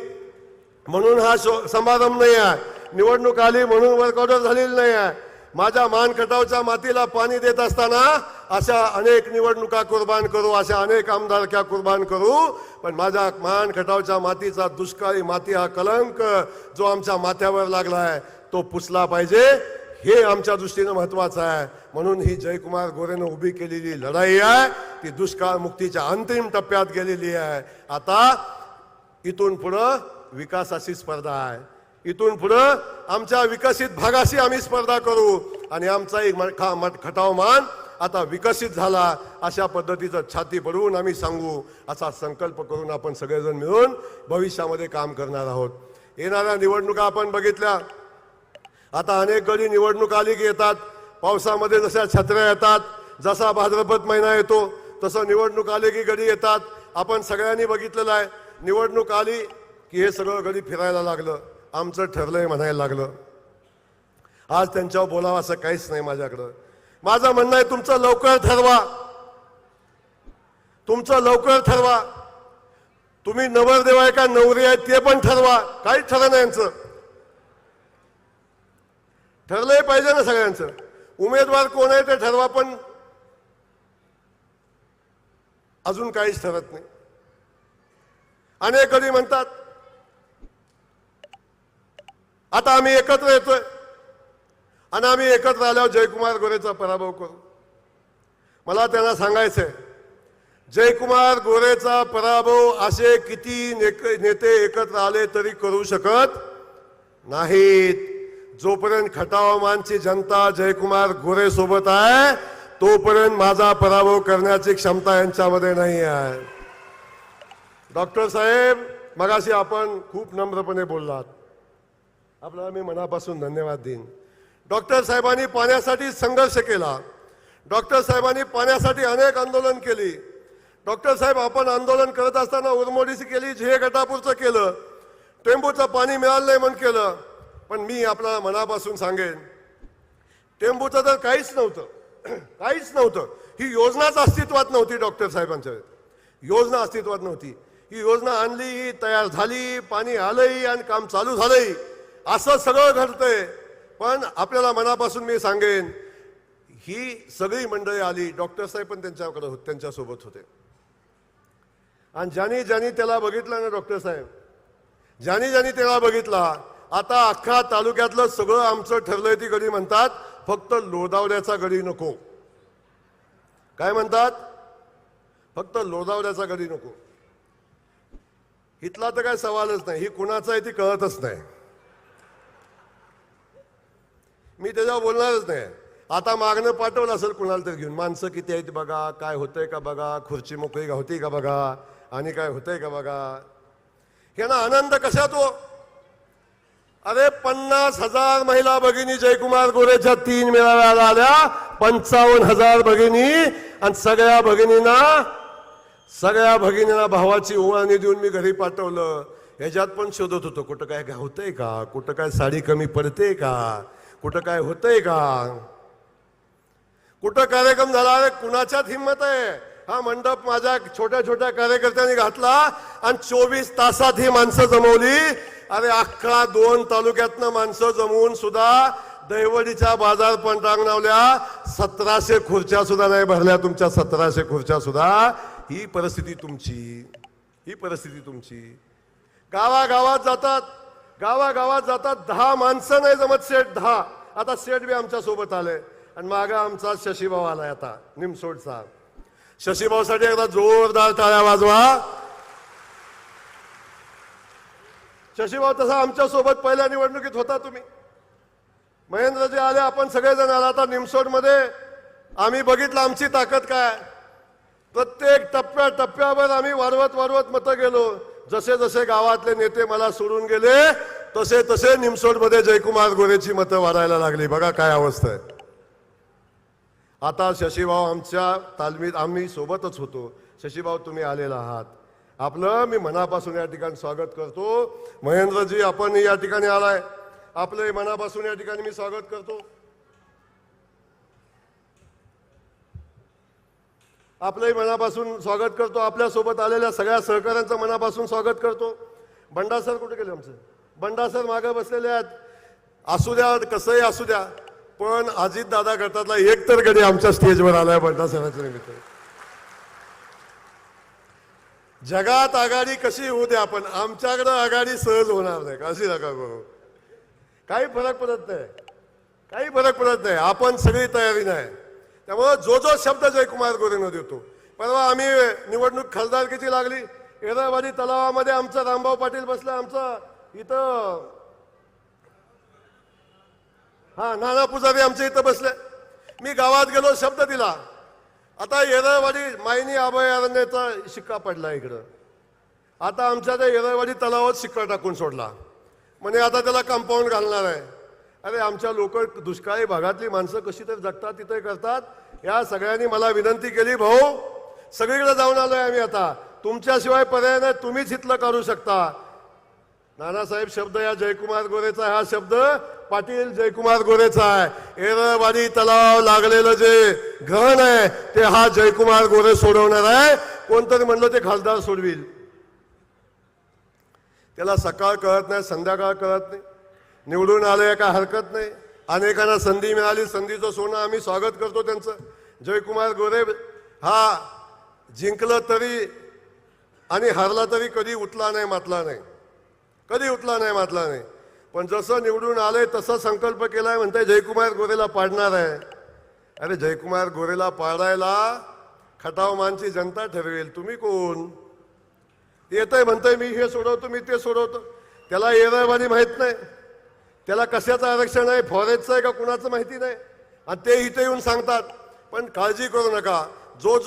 म्हणून हा समारंभ नाही आहे, निवडणूक आली म्हणून वर्कआउट झालेली नाही आहे. माझ्या मान खटावच्या मातीला पाणी देत असताना अशा अनेक निवडणुका कुर्बान करू, अशा अनेक आमदारक्या कुर्बान करू, पण माझ्या मान खटावच्या मातीचा दुष्काळी माती हा कलंक जो आमच्या माथ्यावर लागलाय तो पुसला पाहिजे. हे आमच्या दृष्टीनं महत्वाचं आहे. म्हणून ही जयकुमार गोरेनं उभी केलेली लढाई आहे ती दुष्काळ मुक्तीच्या अंतिम टप्प्यात गेलेली आहे. आता इथून पुढं विकासाची स्पर्धा आहे. इथून पुढं आमच्या विकसित भागाशी आम्ही स्पर्धा करू आणि आमचा एक खटाव मान आता विकसित झाला अशा पद्धतीचं छाती बडवून आम्ही सांगू, असा संकल्प करून आपण सगळेजण मिळून भविष्यामध्ये काम करणार आहोत. येणाऱ्या निवडणुका आपण बघितल्या. आता अनेक गडी निवडणूक आली की येतात, पावसामध्ये जशा छत्र्या येतात, जसा भाद्रपद महिना येतो तसं निवडणूक आली की गडी येतात. आपण सगळ्यांनी बघितलेलं आहे. निवडणूक आली की हे सगळं गडी फिरायला लागलं, आमचं ठरलंय म्हणायला लागलं. आज त्यांच्यावर बोलावं असं काहीच नाही माझ्याकडं. माझं म्हणणं आहे तुमचं लवकर ठरवा. तुम्ही नवरदेव आहे का नवरी आहे ते पण ठरवा. काहीच ठरलं नाही यांचं. ठरलंय पाहिजे ना सगळ्यांचं. उमेदवार कोण आहे ते ठरवा, पण अजून काहीच ठरत नाही. अनेक कधी म्हणतात आता आम्ही एकत्र येतोय आणि आम्ही एकत्र आल्यावर जयकुमार गोरेचा पराभव करू. मला त्यांना सांगायचंय, जयकुमार गोरेचा पराभव असे किती नेते एकत्र आले तरी करू शकत नाहीत. जोपर्यंत खटावमानची जनता जयकुमार गोरे सोबत आहे तोपर्यंत माझा पराभव करण्याची क्षमता यांच्यामध्ये नाही आहे. डॉक्टर साहेब, मगाशी आपण खूप नम्रपणे बोललात, आपल्याला मी मनापासून धन्यवाद देईन. डॉक्टर साहेबांनी पाण्यासाठी संघर्ष केला. डॉक्टर साहेबांनी पाण्यासाठी अनेक आंदोलन केली. डॉक्टर साहेब, आपण आंदोलन करत असताना उरमोडीची केली, झे गटापूरचं केलं, टेंबूचं पाणी मिळालं नाही म्हणून केलं. पण मी आपल्याला मनापासून सांगेन, टेंबूचं तर काहीच नव्हतं. ही योजनाच अस्तित्वात नव्हती. डॉक्टर साहेबांच्या योजना अस्तित्वात नव्हती. ही योजना आणली, ही तयार झाली, पाणी आलंही आणि काम चालू झालंही, असं सगळं घडतंय. पण आपल्याला मनापासून मी सांगेन, ही सगळी मंडळी आली, डॉक्टर साहेब पण त्यांच्यासोबत होते. आणि ज्यांनी त्याला बघितलं ना, डॉक्टर साहेब ज्यांनी त्याला बघितला, आता अख्खा तालुक्यातलं सगळं आमचं ठरलंय. ती गडी म्हणतात फक्त लोधावल्याचा गडी नको. काय म्हणतात? फक्त लोधावल्याचा गडी नको. इथला तर काय सवालच नाही. ही कुणाचा आहे ती कळतच नाही. मी त्याच्यावर बोलणारच नाही. आता मागणं पाठवलं असेल कुणाला तर घेऊन, माणसं किती आहेत बघा, काय होतंय का बघा, खुर्ची मोकळी होती का बघा, आणि काय होतंय का बघा. हे ना आनंद कशात हो. अरे 50,000 महिला भगिनी जयकुमार गोरेच्या 3 मेळाव्याला आल्या, 55,000 भगिनी, आणि सगळ्या भगिनींना भावाची ओवाळणी देऊन मी घरी पाठवलं. ह्याच्यात पण शोधत होतो, कुठं काय होतंय का, कुठं काय साडी कमी पडते का, कुठं काय होतंय का, कुठं कार्यक्रम झाला. अरे कुणाच्यात हिंमत आहे. हा मंडप माझ्या छोट्या छोट्या कार्यकर्त्यांनी घातला आणि 24 तासात ही माणसं जमवली. अरे अख्खा 2 तालुक्यातनं माणसं जमवून सुद्धा दहिवडीच्या बाजार प्रांगणावल्या 1700 खुर्च्या सुद्धा नाही भरल्या. तुमच्या 1700 खुर्च्या सुद्धा. ही परिस्थिती तुमची, ही परिस्थिती तुमची. गावागावात जातात, गावागावात जातात, 10 माणसं नाही जमत सेठ, 10. आता सेठ बी आमच्या सोबत आले आणि मागा आमचा शशीभाऊ आलाय आता निमसोडचा. शशीभाऊसाठी एकदा जोरदार टाळ्या वाजवा. शशीभाऊ तसा आमच्या सोबत पहिल्या निवडणुकीत होता तुम्ही. महेंद्रजी आले, आपण सगळेजण आला. आता निमसोड मध्ये आम्ही बघितलं आमची ताकद काय. प्रत्येक टप्प्यावर आम्ही वाढवत मतं गेलो. जसे जसे गावातले नेते मला सोडून गेले तसे तसे निमसोड मध्ये जयकुमार गोरेची मतं वाढायला लागली. बघा काय अवस्था आहे. आता शशीभाऊ आमच्या तालमीत आम्ही सोबतच होतो. शशीभाऊ तुम्ही आलेला आहात, आपलं मी मनापासून या ठिकाणी स्वागत करतो. महेंद्रजी आपण या ठिकाणी आलाय, आपलं मनापासून या ठिकाणी मी स्वागत करतो. आपलंही मनापासून स्वागत करतो. आपल्या सोबत आलेल्या सगळ्या सहकाऱ्यांचं मनापासून स्वागत करतो. बंडा सर कुठे गेले आमचे? बंडा सर मागे बसलेले आहेत. असू द्या, कसंही असू द्या, पण अजित दादा गटातला एक तर गडी आमच्या स्टेजवर आलाय बंडा सरांच्या निमित्त. जगात आघाडी कशी होऊ द्या, पण आमच्याकडे आघाडी सहज होणार नाही. अशी नका करू. काही फरक पडत नाही, काही फरक पडत नाही. आपण सगळी तयारी नाही. त्यामुळे जो जो शब्द जयकुमार गोरेनं देतो. परवा आम्ही निवडणूक खासदारकीची लागली, येरळवाडी तलावामध्ये आमचा रामभाऊ पाटील बसला. आमचा इथं नाना पुजारी आमच्या इथं बसले. मी गावात गेलो, शब्द दिला. आता येरळवाडी मायनी अभयारण्याचा शिक्का पडला इकडं. आता आमच्या त्या येरळवाडी तलावात शिक्का टाकून सोडला. म्हणजे आता त्याला कंपाऊंड घालणार आहे. अरे आमच्या लोक दुष्काळी भागातली माणसं कशी तर जगतात तिथे करतात. या सगळ्यांनी मला विनंती केली, भाऊ सगळीकडे जाऊन आलोय आम्ही, आता तुमच्याशिवाय पर्याय नाही, तुम्हीच इथलं करू शकता. नानासाहेब शब्द या जयकुमार गोरेचा, हा शब्द पाटील जयकुमार गोरेचा आहे. येरळवाडी तलाव लागलेलं जे घन आहे ते हा जयकुमार गोरे सोडवणार आहे. कोणतरी म्हणलं ते खासदार सोडविल. त्याला सकाळ कळत नाही, संध्याकाळ कळत नाही. निवडून आले का हरकत नाही. अनेकांना संधी मिळाली, संधीचं सोनं आम्ही स्वागत करतो त्यांचं. जयकुमार गोरे हा जिंकलं तरी आणि हरला तरी कधी उठला नाही मातला नाही, कधी उठला नाही मातला नाही. पण जसं निवडून आले तसा संकल्प केलाय, म्हणताय जयकुमार गोरेला पाडणार आहे. अरे जयकुमार गोरेला पाडायला खटाव मानची जनता ठरवेल, तुम्ही कोण? येतंय म्हणतंय मी हे सोडवतो, मी ते सोडवतो. त्याला येरळवाडी माहित नाही, त्याला कशाचं आरक्षण आहे, फॉरेस्टचं आहे का कुणाचं माहिती नाही. आणि ते इथे येऊन सांगतात. पण काळजी करू नका, जो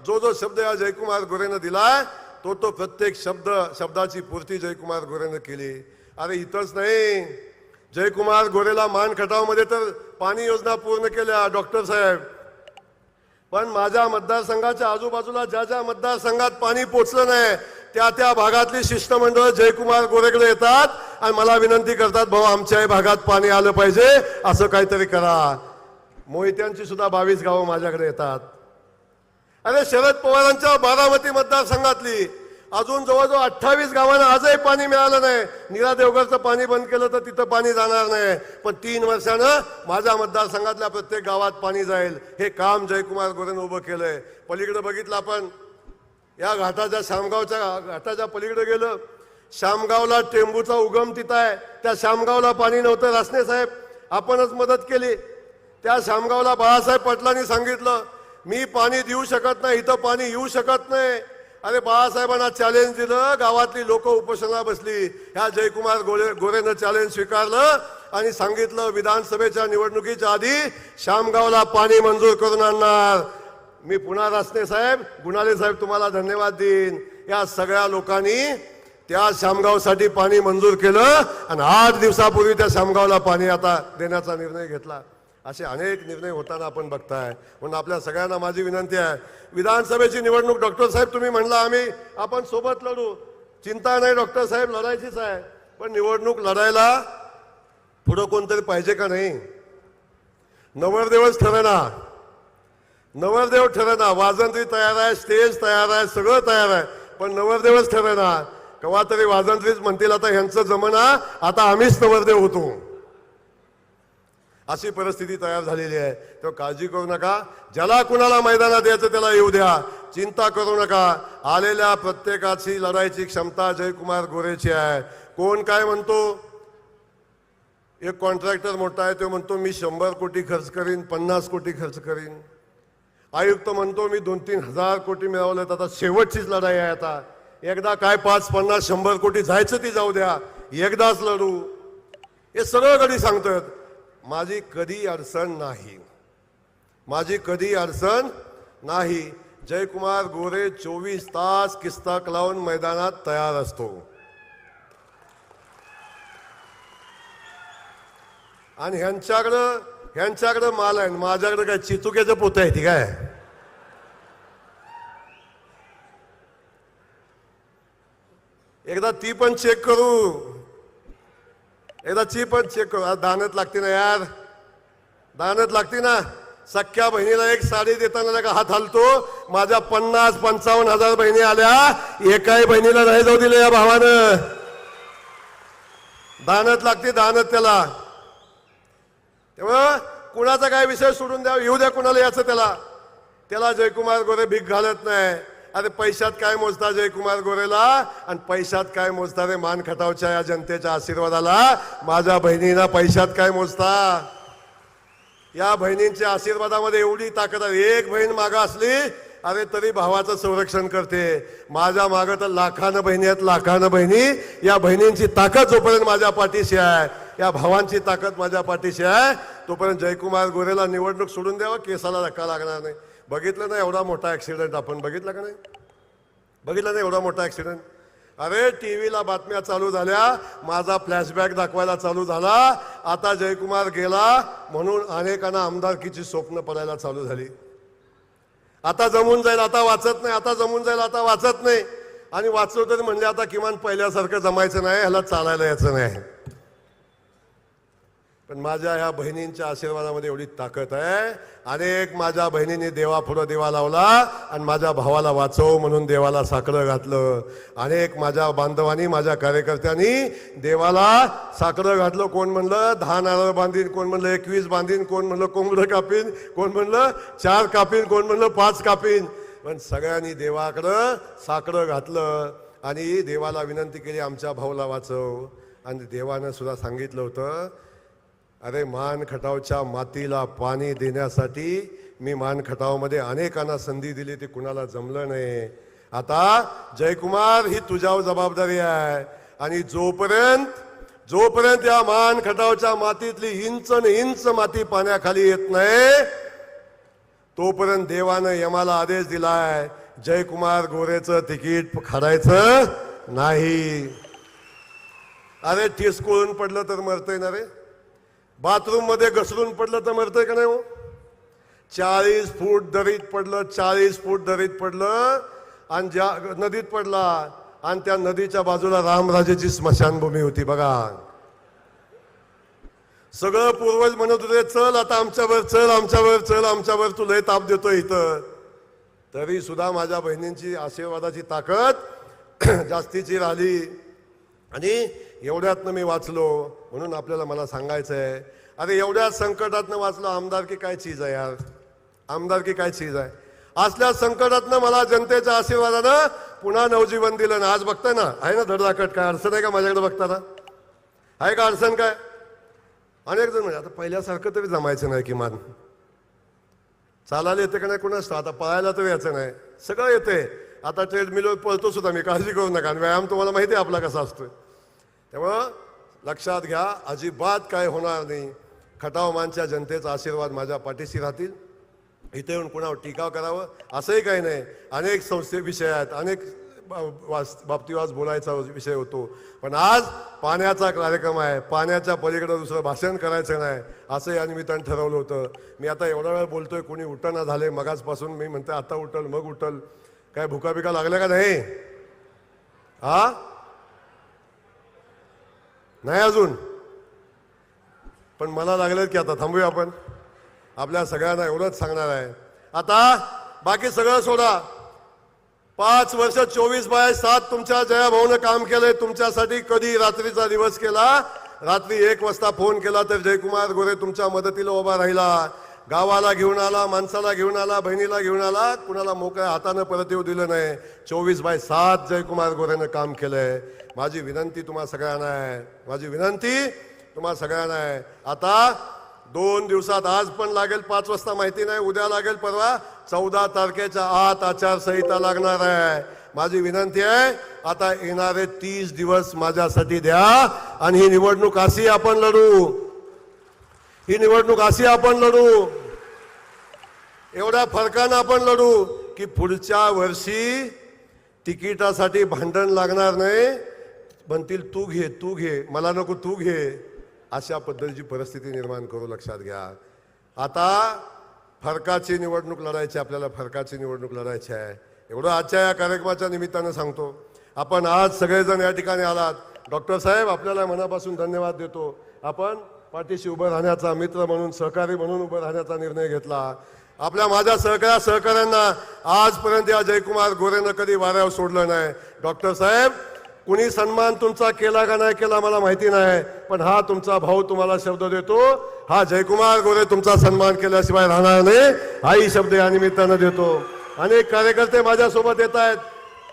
जो शब्द या जयकुमार गोरेनं दिलाय तो प्रत्येक शब्दाची पूर्ती जयकुमार गोरेनं केली. अरे इथंच नाही, जयकुमार गोरेला मान खटावमध्ये तर पाणी योजना पूर्ण केल्या डॉक्टर साहेब. पण माझ्या मतदारसंघाच्या आजूबाजूला ज्या ज्या मतदारसंघात पाणी पोचलं नाही त्या भागातली शिष्टमंडळ जयकुमार गोरेकडे येतात आणि मला विनंती करतात, भाऊ आमच्याही भागात पाणी आलं पाहिजे, असं काहीतरी करा. मोहित्यांची सुद्धा 22 गावं माझ्याकडे येतात. अरे शरद पवारांच्या बारामती मतदारसंघातली अजून जवळजवळ 28 गावांना आजही पाणी मिळालं नाही. नीरा देवगरचं पाणी बंद केलं तर तिथं पाणी जाणार नाही. पण 3 वर्षानं माझ्या मतदारसंघातल्या प्रत्येक गावात पाणी जाईल. हे काम जयकुमार गोरेनं उभं केलंय. पलीकडे बघितलं आपण, या घाटाच्या शामगावच्या घाटाच्या पलीकडे गेलं, शामगावला टेंबूचा उगम तिथं आहे. त्या शामगावला पाणी नव्हतं, रासने साहेब आपणच मदत केली. त्या शामगावला बाळासाहेब पाटलांनी सांगितलं, मी पाणी देऊ शकत नाही, इथं पाणी येऊ शकत नाही. अरे बाळासाहेबांना चॅलेंज दिलं, गावातली लोक उपोषणाला बसली. ह्या जयकुमार गोरेनं चॅलेंज स्वीकारलं आणि सांगितलं, विधानसभेच्या निवडणुकीच्या आधी शामगावला पाणी मंजूर करून आणणार. मी पुन्हा रासने साहेब, गुणाले साहेब तुम्हाला धन्यवाद देईन. या सगळ्या लोकांनी त्या शामगावसाठी पाणी मंजूर केलं आणि 8 दिवसापूर्वी त्या शामगावला पाणी आता देण्याचा निर्णय घेतला. असे अनेक निर्णय होताना आपण बघताय. म्हणून आपल्या सगळ्यांना माझी विनंती आहे, विधानसभेची निवडणूक डॉक्टर साहेब तुम्ही म्हणला आपण सोबत लढू. चिंता नाही डॉक्टर साहेब, लढायचीच आहे, पण निवडणूक लढायला पुढं कोणतरी पाहिजे का नाही? नवरदेवच ठरेना, नवरदेव ठरेना, वाजंत्री तयार आहे, स्टेज तयार आहे, सगळं तयार आहे, पण नवरदेवच ठरेना. केव्हा तरी वाजंत्रीच म्हणतील आता ह्यांचं जमना, आता आम्हीच नवरदेव होतो. अशी परिस्थिती तयार झालेली आहे. तर काळजी करू नका, ज्याला कुणाला मैदानात यायचं त्याला येऊ द्या, चिंता करू नका. आलेल्या प्रत्येकाची लढायची क्षमता जयकुमार गोरेची आहे. कोण काय म्हणतो, एक कॉन्ट्रॅक्टर मोठा आहे तो म्हणतो मी 100 कोटी खर्च करीन, 50 कोटी खर्च करीन. आयुक्त म्हणतो मी 2-3 हजार कोटी मिळवलेत, आता शेवटचीच लढाई आहे. आता एकदा काय 5, 50, 100 कोटी जायचं ती जाऊ द्या, एकदाच लढू, हे सगळं कधी सांगतात. माझी कधी अडचण नाही, माझी कधी अडचण नाही. जयकुमार गोरे 24 तास किस्ताक लावून मैदानात तयार असतो. आणि ह्यांच्याकडं माल आहे, माझ्याकडे काय चितुक्याचं पोतं आहे ती काय? एकदा ती पण चेक करू, एकदा ती पण चेक करू. आज दानत लागते ना यार, दानत लागते ना. सख्या बहिणीला एक साडी देताना का हात हलतो, माझ्या 50-55 हजार बहिणी आल्या, एकाही बहिणीला नाही जाऊ दिले या भावानं. दानत लागते, दानत त्याला. तेव्हा कुणाचा काय विषय सोडून द्या, येऊ द्या कुणाला याचं त्याला जयकुमार गोरे भीक घालत नाही. अरे पैशात काय मोजता जयकुमार गोरेला, आणि पैशात काय मोजता रे मान खटावच्या या जनतेच्या आशीर्वादाला. माझ्या बहिणींना पैशात काय मोजता? या बहिणींच्या आशीर्वादामध्ये एवढी ताकद आहे. एक बहीण मागं असली अरे तरी भावाचं संरक्षण करते. माझ्या मागं तर लाखानं बहिणी आहेत, लाखानं बहिणी. या बहिणींची ताकद जोपर्यंत माझ्या पाठीशी आहे, या भावांची ताकद माझ्या पाठीशी आहे, तोपर्यंत जयकुमार गोरेला निवडणूक सोडून द्यावं, केसाला धक्का लागणार नाही. बघितलं ना एवढा मोठा ऍक्सिडेंट, आपण बघितला का नाही? बघितलं ना एवढा मोठा ऍक्सिडेंट. अरे टीव्हीला बातम्या चालू झाल्या, माझा फ्लॅशबॅक दाखवायला चालू झाला. आता जयकुमार गेला म्हणून अनेकांना आमदारकीची स्वप्न पडायला चालू झाली. आता जमून जाईल, आता वाचत नाही, आता जमून जाईल, आता वाचत नाही. आणि वाचलो तरी म्हणजे आता किमान पहिल्यासारखं जमायचं नाही, ह्याला चालायला यायचं नाही. पण माझ्या ह्या बहिणींच्या आशीर्वादामध्ये एवढी ताकद आहे. अनेक माझ्या बहिणींनी देवापुढं दिवा लावला आणि माझ्या भावाला वाचव म्हणून देवाला साकडं घातलं. अनेक माझ्या बांधवांनी, माझ्या कार्यकर्त्यांनी देवाला साकडं घातलं. कोण म्हणलं 10 नारळ बांधीन, कोण म्हणलं 21 बांधीन, कोण म्हणलं कोंबडं कापीन, कोण म्हणलं 4 कापीन, कोण म्हणलं 5 कापीन. पण सगळ्यांनी देवाकडं साकडं घातलं आणि देवाला विनंती केली आमच्या भाऊला वाचव. आणि देवानं सुद्धा सांगितलं होतं, अरे मान खटावच्या मातीला पाणी देण्यासाठी मी मान खटावमध्ये अनेकांना संधी दिली, ती कुणाला जमलं नाही. आता जयकुमार ही तुझ्यावर जबाबदारी आहे. आणि जोपर्यंत या मान खटावच्या मातीतली इंच न इंच माती पाण्याखाली येत नाही, तोपर्यंत देवानं यमाला आदेश दिलाय जयकुमार गोरेचं तिकीट काढायचं नाही. अरे ठिसकळून पडलं तर मरतय ना रे, बाथरूम मध्ये घसरून पडलं तर मरतंय का नाही हो? 40 फूट दरीत पडलं, 40 फूट दरीत पडलं आणि ज्या नदीत पडला, आणि त्या नदीच्या बाजूला रामराजेची स्मशानभूमी होती. बघा, सगळं पूर्वज म्हणत होते चल आता आमच्यावर, चल आमच्यावर, चल आमच्यावर, तू लय ताप देतोय इथं. तरी सुद्धा माझ्या बहिणींची आशीर्वादाची ताकद जास्तीची राहिली. आणि एवढ्यातनं मी वाचलो म्हणून आपल्याला मला सांगायचं आहे. अरे एवढ्या संकटातनं वाचलो. आमदारकी काय चीज आहे यार, आमदारकी काय चीज आहे. असल्या संकटातनं मला जनतेच्या आशीर्वादानं पुन्हा नवजीवन दिलं ना. आज बघताय ना, आहे ना धडधाकट, काय अडचण आहे का माझ्याकडे बघताना? आहे का अडचण काय? अनेक जण म्हणजे आता पहिल्यासारखं तरी जमायचं नाही, किमान चालायला येते का नाही कोणाच, आता पळायला तर यायचं नाही, सगळं येते. आता ट्रेडमिलवर पळतो सुद्धा मी, काळजी करू नका. आणि व्यायाम तुम्हाला माहिती आहे आपला कसा असतोय. त्यामुळं लक्षात घ्या, अजिबात काय होणार नाही. खटावमानच्या जनतेचा आशीर्वाद माझ्या पाठीशी राहतील. इथे येऊन कुणावर टीका करावं असंही काही नाही. अनेक विषय आहेत, अनेक बाबतीवाज बोलायचा विषय होतो. पण आज पाण्याचा कार्यक्रम आहे, पाण्याच्या पलीकडे दुसरं भाषण करायचं नाही असं या निमित्तानं ठरवलं होतं. मी आता एवढा वेळ बोलतोय, कोणी उठना झाले मगाचपासून. मी म्हणते आता उठल मग उठल, काय भुका बिका लागल्या का नाही? हा नाही अजून, पण मला लागलं की आता थांबूया आपण. आपल्या सगळ्यांना एवढंच सांगणार आहे, आता बाकी सगळं सोडा. 5 वर्ष 24/7 तुमच्या जयाभाऊनं काम केलंय तुमच्यासाठी. कधी रात्रीचा दिवस केला, रात्री 1 वाजता फोन केला तर जयकुमार गोरे तुमच्या मदतीला उभा राहिला. गावाला घेऊन आला, माणसाला घेऊन आला, बहिणीला घेऊन आला, कुणाला मोकळ्या हातानं परत येऊ दिलं नाही. 24/7 जयकुमार गोरेनं काम केलंय. माझी विनंती तुम्हा सगळ्यांना आहे, माझी विनंती तुम्हा सगळ्यांना आहे, आता 2 दिवसात, आज पण लागेल 5 वाजता माहिती नाही, उद्या लागेल परवा, 14 तारखेच्या आत आचारसंहिता लागणार आहे. माझी विनंती आहे, आता येणारे 30 दिवस माझ्यासाठी द्या आणि ही निवडणूक अशी आपण लढू, ही निवडणूक अशी आपण लढू, एवढ्या फरकानं आपण लढू की पुढच्या वर्षी तिकिटासाठी भांडण लागणार नाही. म्हणतील तू घे, तू घे, मला नको तू घे, अशा पद्धतीची परिस्थिती निर्माण करू. लक्षात घ्या, आता फरकाची निवडणूक लढायची, आपल्याला फरकाची निवडणूक लढायची आहे. एवढं आजच्या या कार्यक्रमाच्या निमित्तानं सांगतो. आपण आज सगळेजण या ठिकाणी आलात. डॉक्टर साहेब, आपल्याला मनापासून धन्यवाद देतो. आपण पाठीशी उभं राहण्याचा, मित्र म्हणून, सहकारी म्हणून उभं राहण्याचा निर्णय घेतला. आपल्या माझ्या सगळ्या सहकाऱ्यांना आजपर्यंत या जयकुमार गोरेनं कधी वाऱ्यावर सोडलं नाही. डॉक्टर साहेब, कुणी सन्मान तुमचा केला का नाही केला मला माहिती नाही, पण हा तुमचा भाऊ तुम्हाला शब्द देतो, हा जयकुमार गोरे तुमचा सन्मान केल्याशिवाय राहणार नाही, हाही शब्द या निमित्तानं देतो. अनेक कार्यकर्ते माझ्यासोबत येत आहेत.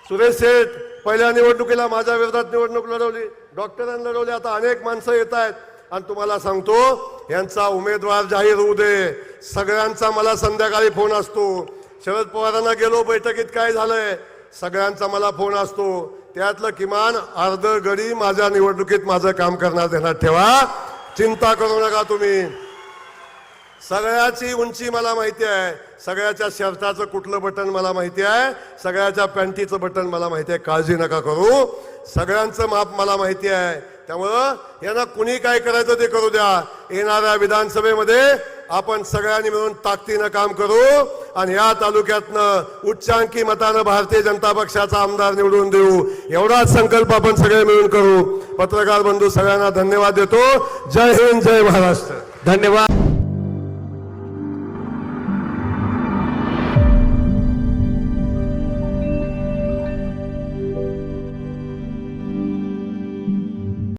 सुरेश शेठ पहिल्या निवडणुकीला माझ्या विरोधात निवडणूक लढवली, डॉक्टरांनी लढवली, आता अनेक माणसं येत आहेत. आणि तुम्हाला सांगतो, यांचा उमेदवार जाहीर होऊ दे, सगळ्यांचा मला संध्याकाळी फोन असतो. शरद पवारांना गेलो बैठकीत, काय झालंय, सगळ्यांचा मला फोन असतो. त्यातलं किमान अर्ध गडी माझ्या निवडणुकीत माझं काम करणार देण्यात ठेवा, चिंता करू नका तुम्ही. सगळ्याची उंची मला माहिती आहे, सगळ्याच्या शर्टाचं कुठलं बटन मला माहिती आहे, सगळ्याच्या पॅन्टीचं बटन मला माहिती आहे, काळजी नका करू. सगळ्यांचं माप मला माहिती आहे. त्यामुळं यांना कुणी काय करायचं ते करू द्या. येणाऱ्या विधानसभेमध्ये आपण सगळ्यांनी मिळून ताकदीनं काम करू आणि या तालुक्यातनं उच्चांकी मतानं भारतीय जनता पक्षाचा आमदार निवडून देऊ, एवढाच संकल्प आपण सगळे मिळून करू. पत्रकार बंधू सगळ्यांना धन्यवाद देतो. जय हिंद, जय महाराष्ट्र. धन्यवाद.